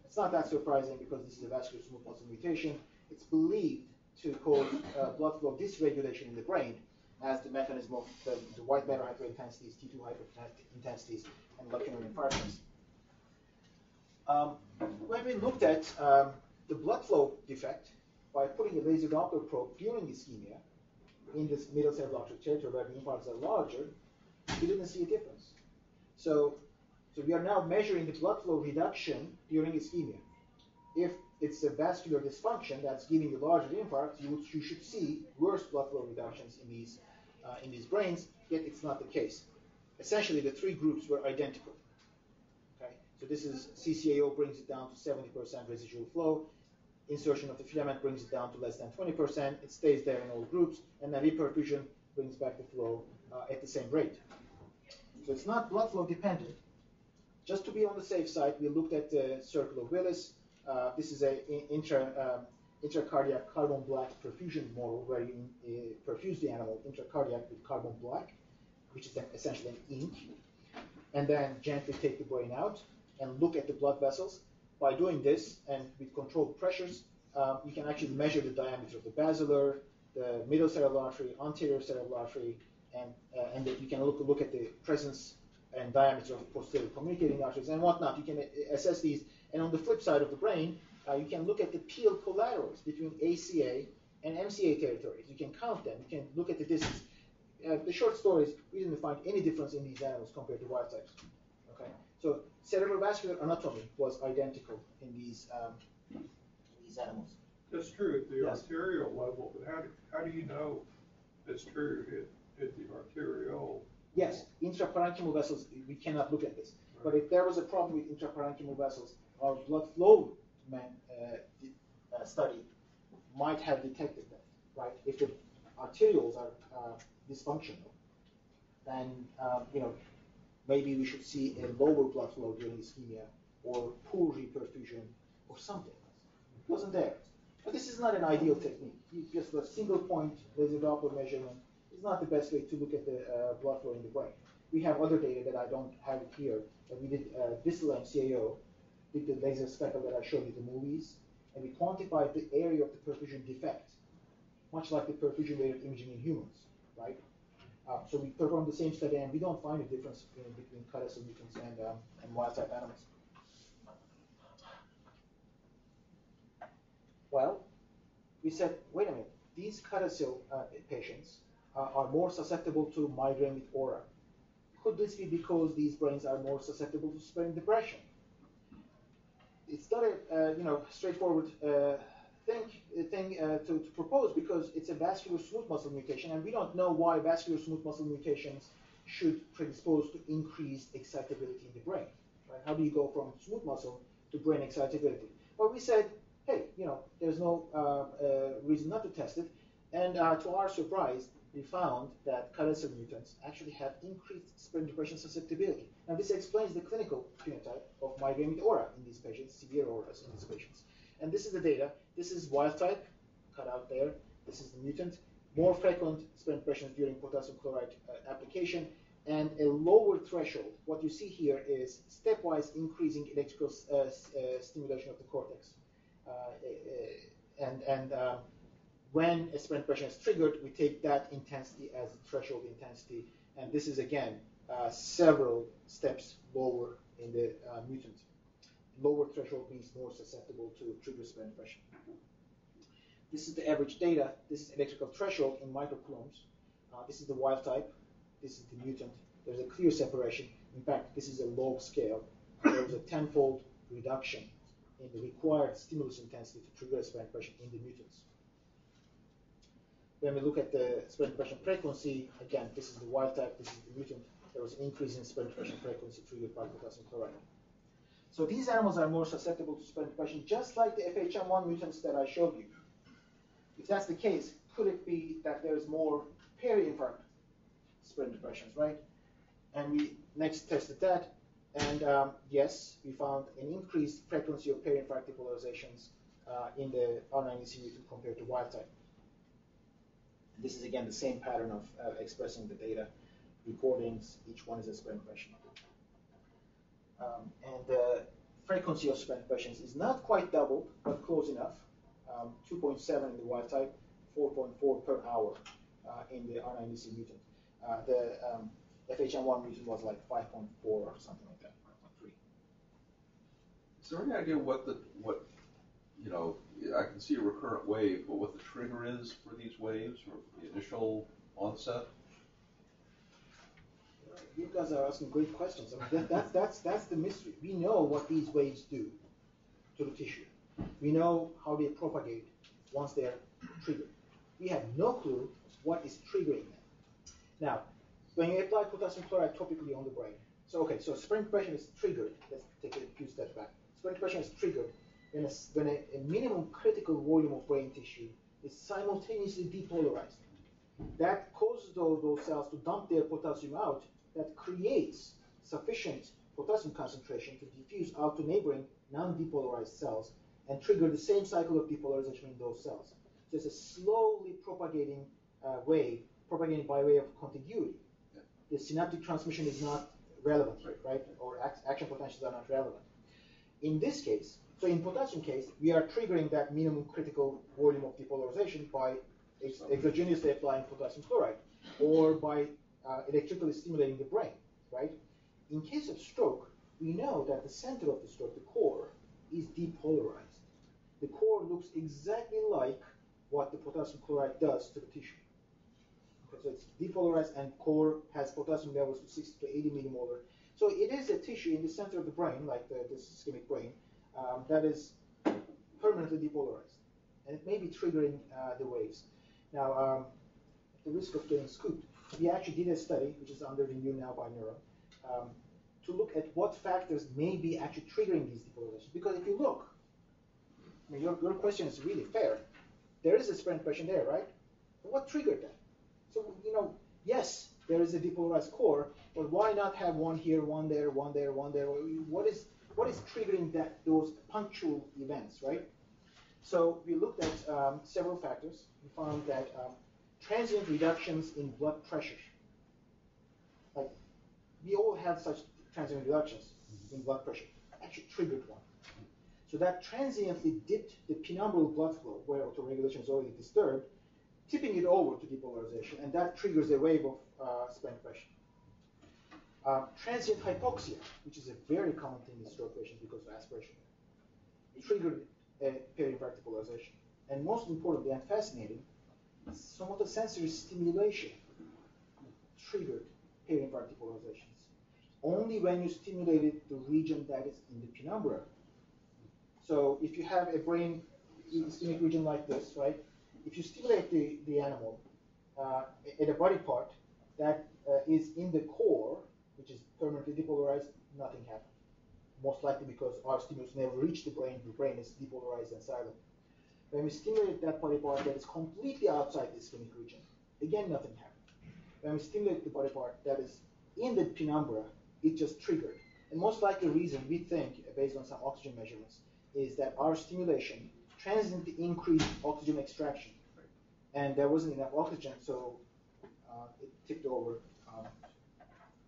it's not that surprising because this is a vascular smooth muscle mutation. It's believed to cause blood flow dysregulation in the brain as the mechanism of the white matter hyperintensities, T2 hyperintensities, and lacunar infarctions. When we looked at the blood flow defect by putting a laser Doppler probe during ischemia in this middle cerebral artery territory where the infarcts are larger, we didn't see a difference. So we are now measuring the blood flow reduction during ischemia. If it's a vascular dysfunction that's giving you larger infarcts, you should see worse blood flow reductions in these brains, yet it's not the case. Essentially, the three groups were identical. Okay, so this is CCAO brings it down to 70% residual flow. Insertion of the filament brings it down to less than 20%. It stays there in all groups, and then reperfusion brings back the flow at the same rate. So it's not blood flow dependent. Just to be on the safe side, we looked at the circle of Willis. This is a intracardiac carbon black perfusion model where you perfuse the animal intracardiac with carbon black, which is essentially an ink, and then gently take the brain out and look at the blood vessels. By doing this and with controlled pressures, you can actually measure the diameter of the basilar, the middle cerebral artery, anterior cerebral artery, and you can look at the presence and diameter of posterior communicating arteries and whatnot. You can assess these. And on the flip side of the brain, you can look at the peel collaterals between ACA and MCA territories. You can count them. You can look at the distance. The short story is we didn't find any difference in these animals compared to wild types. Okay, so cerebrovascular anatomy was identical in these animals. That's true at the Yes. arterial level, but how do you know it's true at the arterial? Yes, intraparenchymal vessels, we cannot look at this. Right. But if there was a problem with intraparenchymal vessels, our blood flow study might have detected that, right? If the arterioles are dysfunctional, then maybe we should see a lower blood flow during ischemia or poor reperfusion or something else. It wasn't there. But this is not an ideal technique. Just a single point laser Doppler measurement is not the best way to look at the blood flow in the brain. We have other data that I don't have it here, but we did distal MCAO, did the laser speckle that I showed you the movies, and we quantified the area of the perfusion defect, much like the perfusion-weighted imaging in humans, right? So we performed the same study, and we don't find a difference between CADASIL mutants and wild-type animals. Well, we said, wait a minute, these CADASIL patients are more susceptible to migraine with aura. Could this be because these brains are more susceptible to spreading depression? it's not a straightforward thing to propose because it's a vascular smooth muscle mutation, and we don't know why vascular smooth muscle mutations should predispose to increased excitability in the brain. Right? How do you go from smooth muscle to brain excitability? Well, we said, hey, there's no reason not to test it, and to our surprise, we found that Karaser mutants actually have increased sprint depression susceptibility. Now, this explains the clinical phenotype of migraine with aura in these patients, severe auras in these patients. And this is the data. This is wild type, cut out there. This is the mutant. More frequent sprint depressions during potassium chloride application, and a lower threshold. What you see here is stepwise increasing electrical stimulation of the cortex. When a sprint depression is triggered, we take that intensity as the threshold intensity, and this is again several steps lower in the mutant. Lower threshold means more susceptible to trigger sprint depression. This is the average data. This is electrical threshold in microcoulombs. This is the wild type. This is the mutant. There's a clear separation. In fact, this is a log scale. There was a tenfold reduction in the required stimulus intensity to trigger sprint depression in the mutants. When we look at the sprint depression frequency, again, this is the wild type, this is the mutant. There was an increase in sprint depression frequency triggered by potassium chloride. So these animals are more susceptible to sprint depression, just like the FHM1 mutants that I showed you. If that's the case, could it be that there's more peri-infarct sprint depressions, right? And we next tested that, and yes, we found an increased frequency of peri-infarct depolarizations in the R90C mutant compared to wild type. This is again the same pattern of expressing the data, recordings, each one is a sprint depression. And the frequency of sprint depressions is not quite doubled, but close enough. 2.7 in the wild type, 4.4 per hour in the R90C mutant. The FHM1 mutant was like 5.4 or something like that, 5.3. Is there any idea what I can see a recurrent wave, but what the trigger is for these waves or the initial onset? You guys are asking great questions. I mean, that's the mystery. We know what these waves do to the tissue. We know how they propagate once they're triggered. We have no clue what is triggering them. Now, when you apply potassium chloride topically on the brain, so sprint depression is triggered. Let's take a few steps back. Sprint depression is triggered when a minimum critical volume of brain tissue is simultaneously depolarized. That causes those cells to dump their potassium out. That creates sufficient potassium concentration to diffuse out to neighboring non-depolarized cells and trigger the same cycle of depolarization in those cells. So it's a slowly propagating wave, propagating by way of contiguity. Yeah. The synaptic transmission is not relevant, right? Or action potentials are not relevant. In this case, so in potassium case, we are triggering that minimum critical volume of depolarization by exogenously applying potassium chloride or by electrically stimulating the brain, right? In case of stroke, we know that the center of the stroke, the core, is depolarized. The core looks exactly like what the potassium chloride does to the tissue. Okay, so it's depolarized, and core has potassium levels of 60 to 80 millimolar. So it is a tissue in the center of the brain, like this ischemic brain, that is permanently depolarized. And it may be triggering the waves. Now, at the risk of getting scooped, we actually did a study, which is under review now by Neuro, to look at what factors may be actually triggering these depolarizations. Because if you look, I mean, your question is really fair. There is a sprint depression there, right? But what triggered that? So, yes, there is a depolarized core, but why not have one here, one there, one there, one there? What is triggering those punctual events, right? So we looked at several factors. We found that transient reductions in blood pressure, like we all have such transient reductions in blood pressure, actually triggered one. So that transiently dipped the penumbral blood flow, where autoregulation is already disturbed, tipping it over to depolarization, and that triggers a wave of sprint depression. Transient hypoxia, which is a very common thing in stroke patients because of aspiration, triggered a peri-infarct depolarization. And most importantly and fascinating, somatosensory stimulation triggered peri-infarct depolarizations. Only when you stimulated the region that is in the penumbra So if you have a brain ischemic region like this, right? If you stimulate the animal at a body part that is in the core, which is permanently depolarized, nothing happens. Most likely because our stimulus never reached the brain is depolarized and silent. When we stimulate that body part that is completely outside the ischemic region, again, nothing happens. When we stimulate the body part that is in the penumbra, it just triggered. And most likely reason we think, based on some oxygen measurements, is that our stimulation transiently increased oxygen extraction. And there wasn't enough oxygen, so it tipped over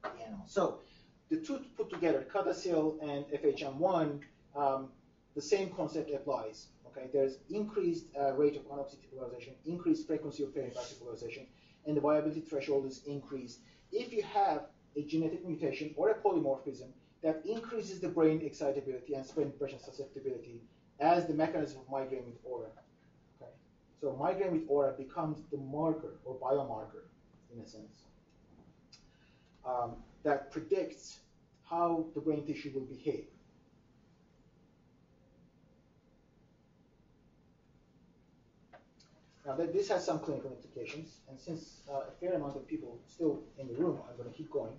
the animal. So the two put together, Cadacil and FHM1, the same concept applies. Okay, there's increased rate of anoxic depolarization, increased frequency of peri-infarct depolarization, and the viability threshold is increased if you have a genetic mutation or a polymorphism that increases the brain excitability and spleen depression susceptibility as the mechanism of migraine with aura. Okay, so migraine with aura becomes the marker or biomarker, in a sense, that predicts how the brain tissue will behave. Now, this has some clinical implications, and since a fair amount of people still in the room, I'm going to keep going.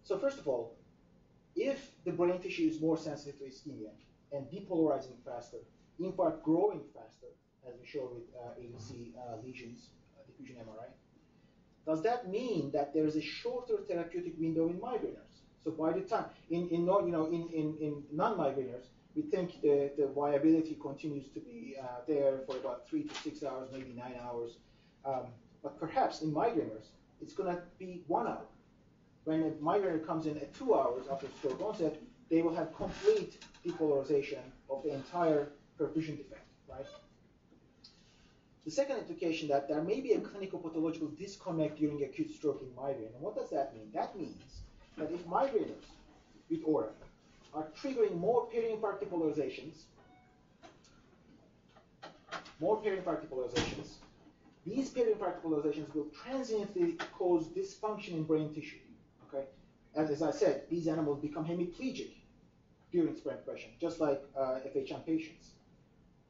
So first of all, if the brain tissue is more sensitive to ischemia and depolarizing faster, infarct growing faster, as we showed with ADC lesions, diffusion MRI, does that mean that there is a shorter therapeutic window in migraineurs? So by the time, in non-migraineurs, we think the viability continues to be there for about 3 to 6 hours, maybe 9 hours. But perhaps in migraineurs, it's going to be 1 hour. When a migrainer comes in at 2 hours after stroke onset, they will have complete depolarization of the entire perfusion defect, right? The second implication that there may be a clinical pathological disconnect during acute stroke in migraine. And what does that mean? That means that if migraineurs with aura are triggering more peri-infarct depolarizations, these peri-infarct depolarizations will transiently cause dysfunction in brain tissue. Okay, as I said, these animals become hemiplegic during spleen depression, just like FHM patients.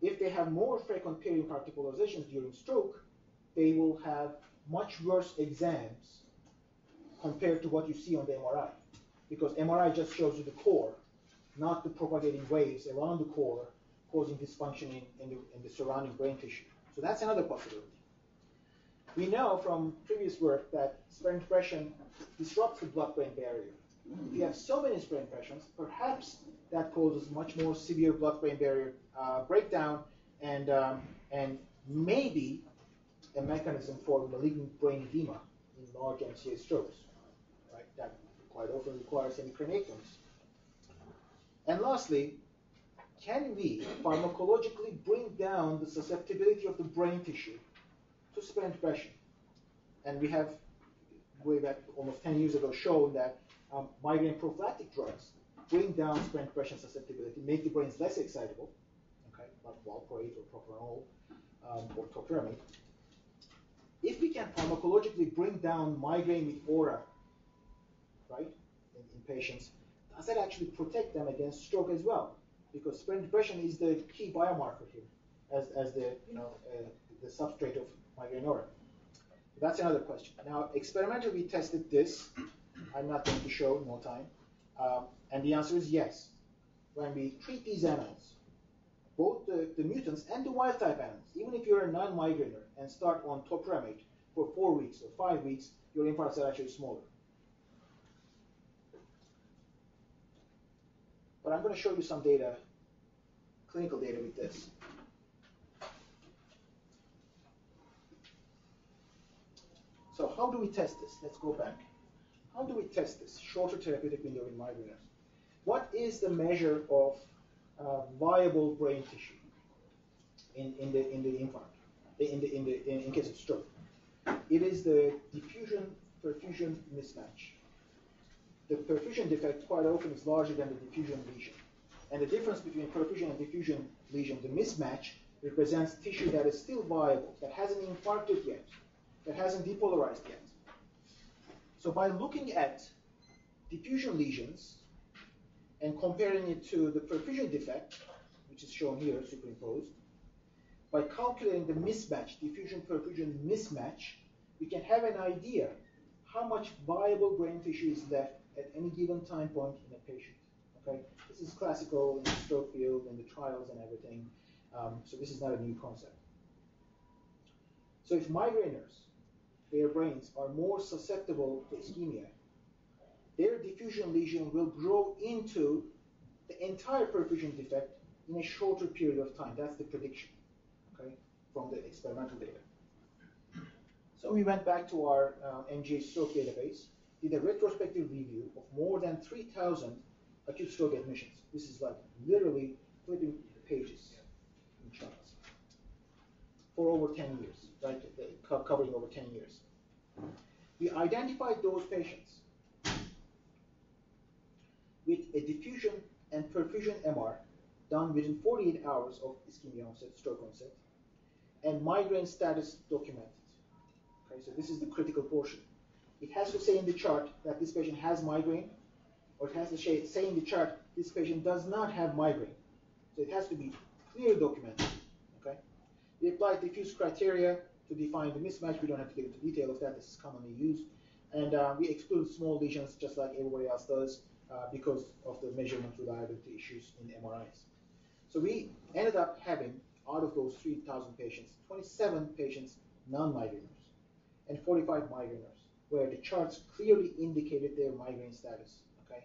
If they have more frequent peri-infarct depolarizations during stroke, they will have much worse exams compared to what you see on the MRI, because MRI just shows you the core, not the propagating waves around the core causing dysfunction in the surrounding brain tissue. So that's another possibility. We know from previous work that spleen depression disrupts the blood-brain barrier. If you have so many spleen depressions, perhaps that causes much more severe blood-brain barrier breakdown and maybe a mechanism for malignant brain edema in large MCA strokes, right? That quite often requires hemicranectomies. And lastly, can we pharmacologically bring down the susceptibility of the brain tissue to spleen depression? And we have, way back almost 10 years ago, shown that migraine prophylactic drugs bring down spleen depression susceptibility, make the brains less excitable, okay, like valproate or propranolol or topiramate. If we can pharmacologically bring down migraine with aura, right, in patients, does that actually protect them against stroke as well? Because spleen depression is the key biomarker here, as the the substrate of migraine aura. That's another question. Now, experimentally, we tested this. I'm not going to show, no time. And the answer is yes. When we treat these animals, both the mutants and the wild-type animals, even if you're a non-migrainer and start on topiramate for 4 weeks or 5 weeks, your infarcts are actually smaller. But I'm going to show you some data, clinical data with this. So how do we test this? Let's go back. How do we test this shorter therapeutic window in migraineurs? What is the measure of viable brain tissue in the infarct, in case of stroke? It is the diffusion-perfusion mismatch. The perfusion defect quite often is larger than the diffusion lesion. And the difference between perfusion and diffusion lesion, the mismatch, represents tissue that is still viable, that hasn't infarcted yet, that hasn't depolarized yet. So by looking at diffusion lesions and comparing it to the perfusion defect, which is shown here, superimposed, by calculating the mismatch, diffusion-perfusion mismatch, we can have an idea how much viable brain tissue is left at any given time point in a patient. Okay, this is classical in the stroke field and the trials and everything. So this is not a new concept. So if migraineurs, their brains are more susceptible to ischemia, their diffusion lesion will grow into the entire perfusion defect in a shorter period of time. That's the prediction, okay, from the experimental data. So we went back to our MGH stroke database, did a retrospective review of more than 3,000 acute stroke admissions. This is like literally flipping pages in charts for over 10 years, right? Covering over 10 years. We identified those patients with a diffusion and perfusion MR done within 48 hours of ischemia onset, stroke onset, and migraine status documented. Okay, so this is the critical portion. It has to say in the chart that this patient has migraine, or it has to say in the chart this patient does not have migraine. So it has to be clearly documented. Okay? We applied diffuse criteria to define the mismatch. We don't have to get into detail of that. This is commonly used. And we exclude small lesions just like everybody else does because of the measurement reliability issues in MRIs. So we ended up having, out of those 3,000 patients, 27 patients non-migraineurs and 45 migraineurs, where the charts clearly indicated their migraine status. Okay?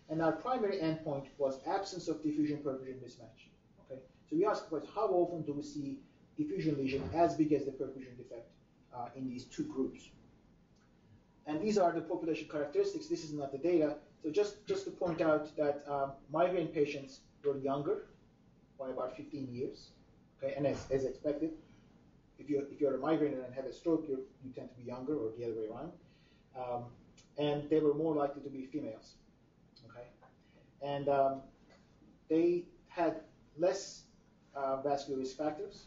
And our primary endpoint was absence of diffusion-perfusion mismatch. Okay? So we asked the question, how often do we see diffusion lesion as big as the perfusion defect in these two groups? And these are the population characteristics. This is not the data. So just to point out that migraine patients were younger by about 15 years, okay? And as expected, if you're a migrainer and have a stroke, you tend to be younger, or the other way around. And they were more likely to be females, okay? And they had less vascular risk factors.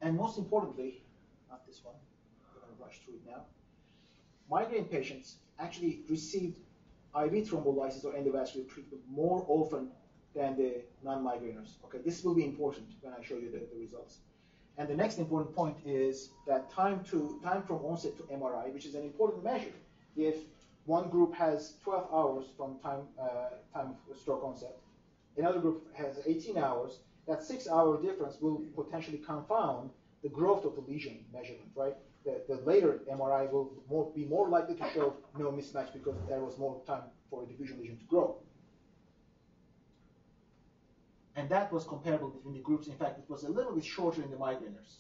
And most importantly, not this one, I'm going to rush through it now. Migraine patients actually received IV thrombolysis or endovascular treatment more often than the non-migraineurs. Okay, this will be important when I show you the results. And the next important point is that time from onset to MRI, which is an important measure. If one group has 12 hours from time of stroke onset, another group has 18 hours, that 6-hour difference will potentially confound the growth of the lesion measurement, right? The later MRI will be more likely to show no mismatch because there was more time for a diffusion lesion to grow. And that was comparable between the groups. In fact, it was a little bit shorter in the migraineurs,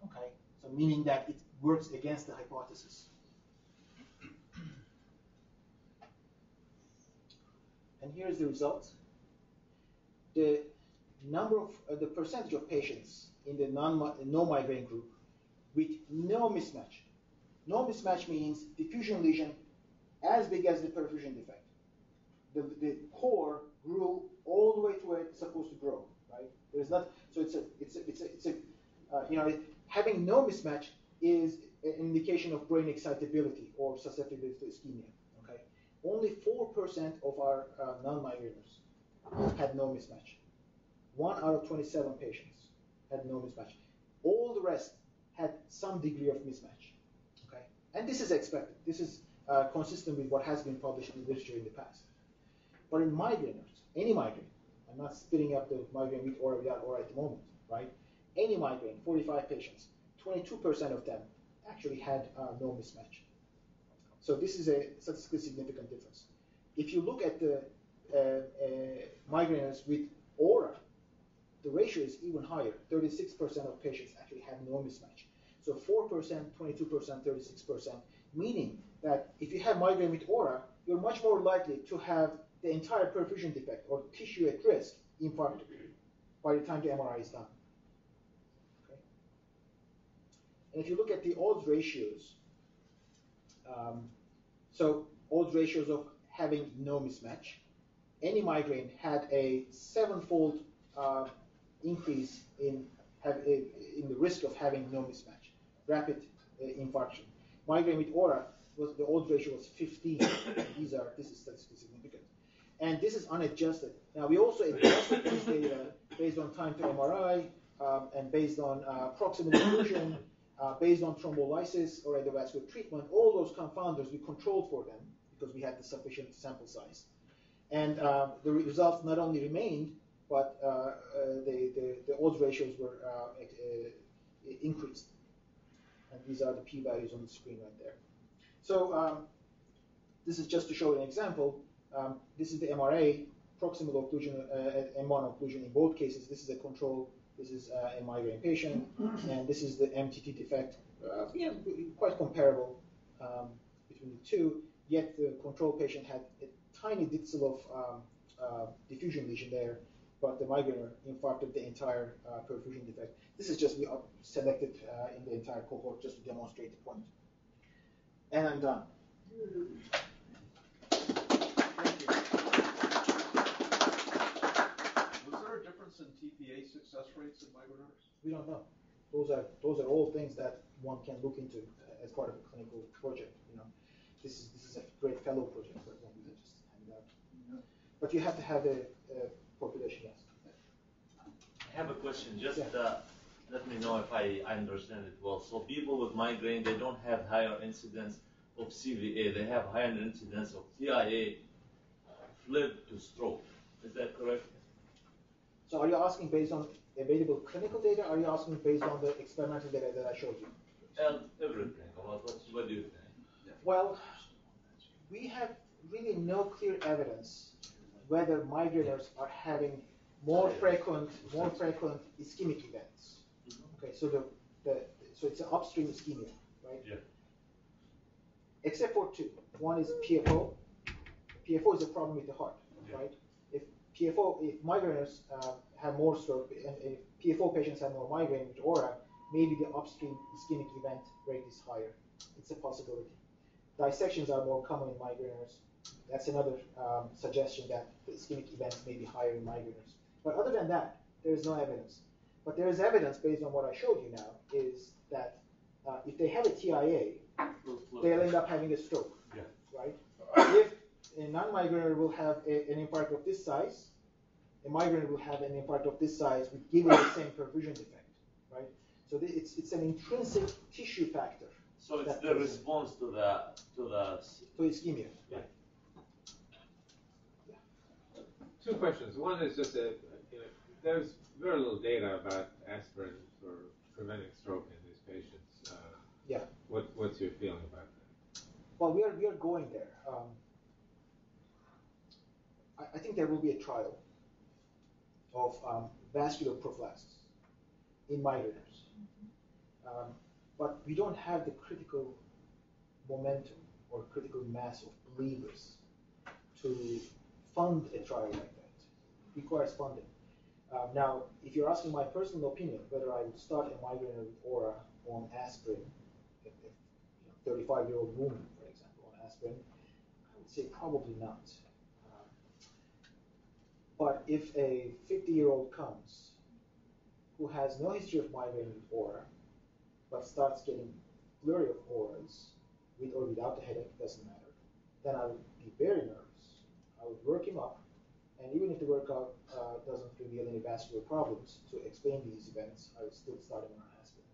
okay? So meaning that it works against the hypothesis. And here's the results. The number of, the percentage of patients in the no migraine group with no mismatch. No mismatch means diffusion lesion as big as the perfusion defect. The core grew all the way to where it's supposed to grow, right? There's not, so it's a having no mismatch is an indication of brain excitability or susceptibility to ischemia. Okay, only 4% of our non-migraineurs had no mismatch. 1 out of 27 patients had no mismatch. All the rest had some degree of mismatch. Okay, and this is expected. This is consistent with what has been published in the literature in the past. But in migraineurs, any migraine, I'm not splitting up the migraine with or without or at the moment, right? Any migraine, 45 patients, 22% of them actually had no mismatch. So this is a statistically significant difference. If you look at the migraineurs with aura, the ratio is even higher. 36% of patients actually have no mismatch. So 4%, 22%, 36%, meaning that if you have migraine with aura, you're much more likely to have the entire perfusion defect or tissue at risk infarct by the time the MRI is done. Okay? And if you look at the odds ratios, so odds ratios of having no mismatch, any migraine had a 7-fold increase in the risk of having no mismatch, rapid infarction. Migraine with aura the odds ratio was 15. This is statistically significant. And this is unadjusted. Now, we also adjusted this data based on time to MRI and based on proximal occlusion, based on thrombolysis or endovascular treatment. All those confounders, we controlled for them because we had the sufficient sample size. And the results not only remained, but the odds ratios were increased. And these are the p-values on the screen right there. So this is just to show an example. This is the MRA, proximal occlusion, M1 occlusion in both cases. This is a control. This is a migraine patient. And this is the MTT defect. Quite comparable between the two. Yet the control patient had a tiny dixel of diffusion lesion there, but the migrainer infarcted the entire perfusion defect. This is just we selected in the entire cohort just to demonstrate the point. And I'm done. Thank you. Was there a difference in TPA success rates in migraineurs? We don't know. Those are all things that one can look into as part of a clinical project. This is a great fellow project, for example. We just hand out. But you have to have a population, yes. I have a question. Just let me know if I understand it well. So people with migraine, they don't have higher incidence of CVA. They have higher incidence of TIA flip to stroke. Is that correct? So are you asking based on available clinical data, or are you asking based on the experimental data that I showed you? Everything. What do you think? Well, we have really no clear evidence whether migraineurs are having more frequent ischemic events. Okay, so so it's an upstream ischemia, right? Yeah. Except for two. One is PFO. PFO is a problem with the heart, right? If migraineurs have more stroke, and if PFO patients have more migraine with aura, maybe the upstream ischemic event rate is higher. It's a possibility. Dissections are more common in migraineurs. That's another suggestion that the ischemic events may be higher in migraineurs. But other than that, there is no evidence. But there is evidence based on what I showed you now, is that if they have a TIA, they'll end up having a stroke, right? If a non-migrainer will have an infarct of this size, a migrainer will have an infarct of this size with given the same perfusion defect, right? So it's an intrinsic tissue factor. So it's the response to ischemia. Yeah. Two questions. One is just there's very little data about aspirin for preventing stroke in these patients. What's your feeling about that? Well, we are going there. I think there will be a trial of vascular prophylaxis in migraineurs. But we don't have the critical momentum or critical mass of believers to fund a trial like that. It requires funding. Now, if you're asking my personal opinion, whether I would start a migrainer with aura on aspirin, a 35-year-old woman, for example, on aspirin, I would say probably not. But if a 50-year-old comes who has no history of migraine with aura, but starts getting flurry of auras, with or without the headache, doesn't matter, then I would be very nervous. I would work him up, and even if the workout doesn't reveal any vascular problems to explain these events, I would still start him on aspirin.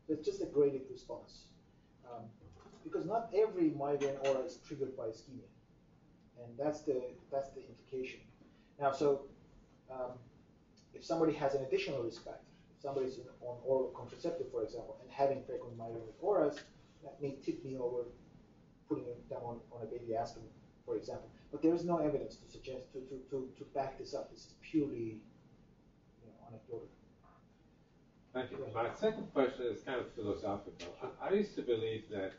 So it's just a graded response. Because not every migraine aura is triggered by ischemia, and that's the implication. Now, so if somebody has an additional risk factor, if somebody's on oral contraceptive, for example, and having frequent migraine with auras, that may tip me over putting them on a baby aspirin, for example. But there is no evidence to suggest to back this up. This is purely anecdotal. Thank you. My second question is kind of philosophical. I used to believe that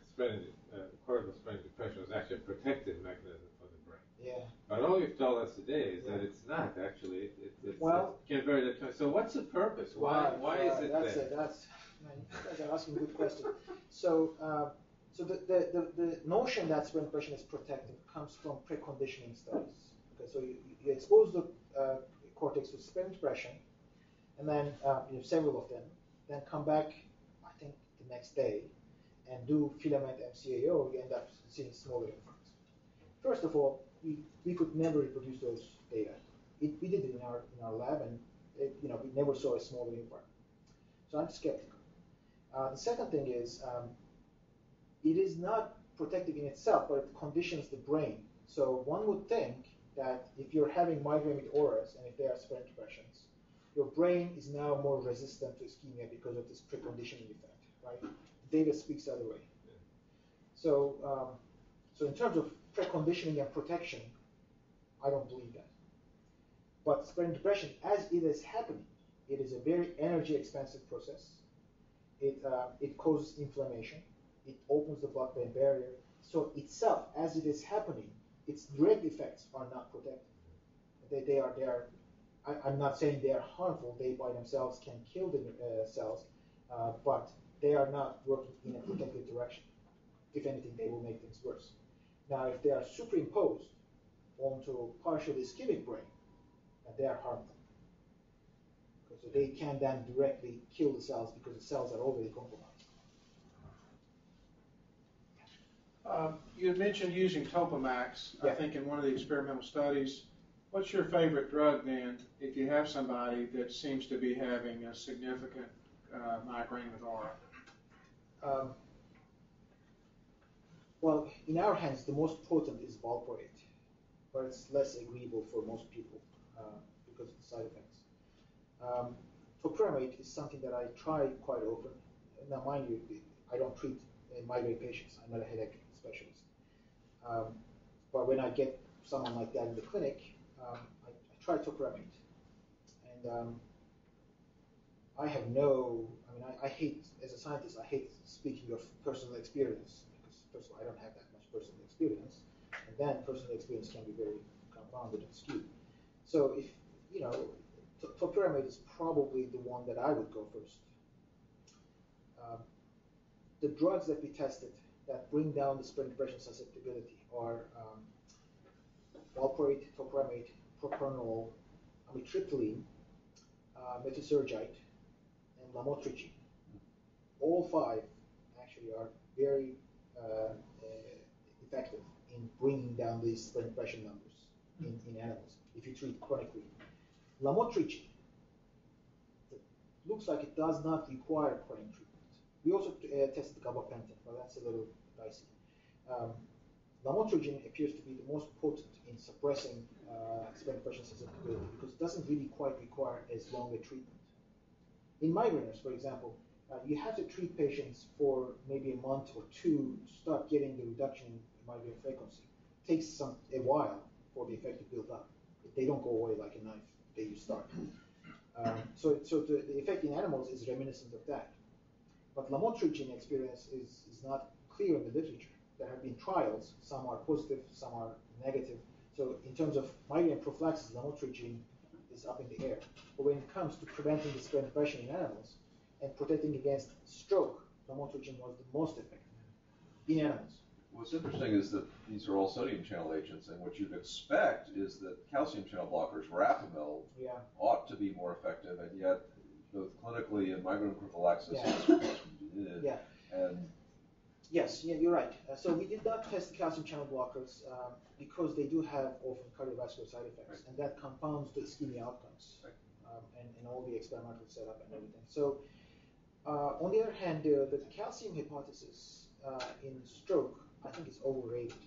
cortical spreading depression was actually a protective mechanism for the brain. Yeah. But all you've told us today is that it's not actually. It can vary the time. So what's the purpose? Why is it there? You guys are asking good questions. So the notion that spreading depression is protective comes from preconditioning studies. Okay, so you expose the cortex to spreading depression, and then you have several of them, then come back, I think, the next day, and do filament MCAO, you end up seeing smaller infarcts. First of all, we could never reproduce those data. We did it in our lab, and we never saw a smaller infarct. So I'm skeptical. The second thing is, it is not protective in itself, but it conditions the brain. So one would think that if you're having migraine with auras, and if they are sprint depressions, your brain is now more resistant to ischemia because of this preconditioning effect, right? Data speaks the other way. So, so in terms of preconditioning and protection, I don't believe that. But sprint depression, as it is happening, it is a very energy-expensive process. It causes inflammation. It opens the blood-brain barrier. So itself, as it is happening, its direct effects are not protected. They are. I'm not saying they are harmful. They by themselves can kill the cells, but they are not working in a protective direction. If anything, they will make things worse. Now, if they are superimposed onto partially ischemic brain, they are harmful. So they can then directly kill the cells because the cells are already compromised. You had mentioned using Topamax, I think, in one of the experimental studies. What's your favorite drug then, if you have somebody that seems to be having a significant migraine with aura? Well, in our hands, the most potent is valproate, but it's less agreeable for most people because of the side effects. Topiramate is something that I try quite often. Now, mind you, I don't treat migraine patients. I'm not a headache specialist. But when I get someone like that in the clinic, I try topiramate. And I hate, as a scientist, I hate speaking of personal experience, because first of all, I don't have that much personal experience, and then personal experience can be very confounded and skewed. So if, topiramate is probably the one that I would go first. The drugs that we tested that bring down the sprint depression susceptibility are valproate, topiramate, propranolol, amitriptyline, methotrexate, and lamotrigine. All five actually are very effective in bringing down these sprint depression numbers in animals if you treat chronically. Lamotrigine looks like it does not require chronic treatment. We also tested gabapentin, but that's a little dicey. Lamotrigine appears to be the most potent in suppressing sprint depression susceptibility because it doesn't really quite require as long a treatment. In migrainous, for example, you have to treat patients for maybe a month or two to start getting the reduction in migraine frequency. It takes a while for the effect to build up. They don't go away like a knife the day you start. So the effect in animals is reminiscent of that. But lamotrigine experience is not clear in the literature. There have been trials. Some are positive, some are negative. So in terms of migraine prophylaxis, lamotrigine is up in the air. But when it comes to preventing the sprint depression in animals and protecting against stroke, lamotrigine was the most effective in animals. What's interesting is that these are all sodium channel agents, and what you'd expect is that calcium channel blockers, Rapamil, ought to be more effective, and yet both clinically and migraine prophylaxis and yes, you're right. So we did not test the calcium channel blockers because they do have often cardiovascular side effects, and that compounds the ischemia outcomes and all the experimental setup and everything. So on the other hand, the calcium hypothesis in stroke, I think, is overrated.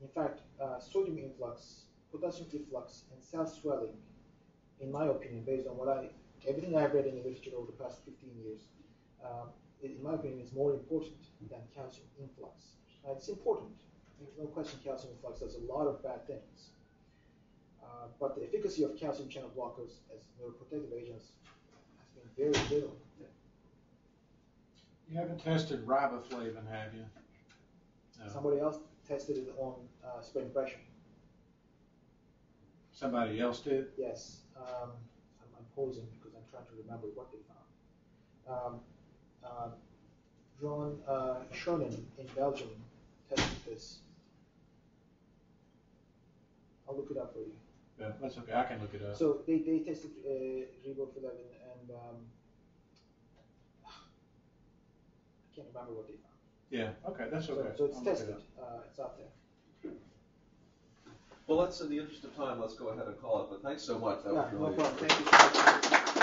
In fact, sodium influx, potassium efflux, and cell swelling, in my opinion, based on everything I've read in the literature over the past 15 years, in my opinion, is more important than calcium influx. It's important. There's no question calcium influx does a lot of bad things. But the efficacy of calcium channel blockers as neuroprotective agents has been very little. You haven't tested riboflavin, have you? No. Somebody else tested it on sprint depression. Somebody else did? Yes. I'm pausing because I'm trying to remember what they found. John Schoenen in Belgium tested this. I'll look it up for you. Yeah, that's okay. I can look it up. So they tested riboflavin and can't remember what they found. Yeah. Okay, that's okay. So it's tested. It's out there. Well, in the interest of time, let's go ahead and call it. But thanks so much. That was really no problem. Thank you so much.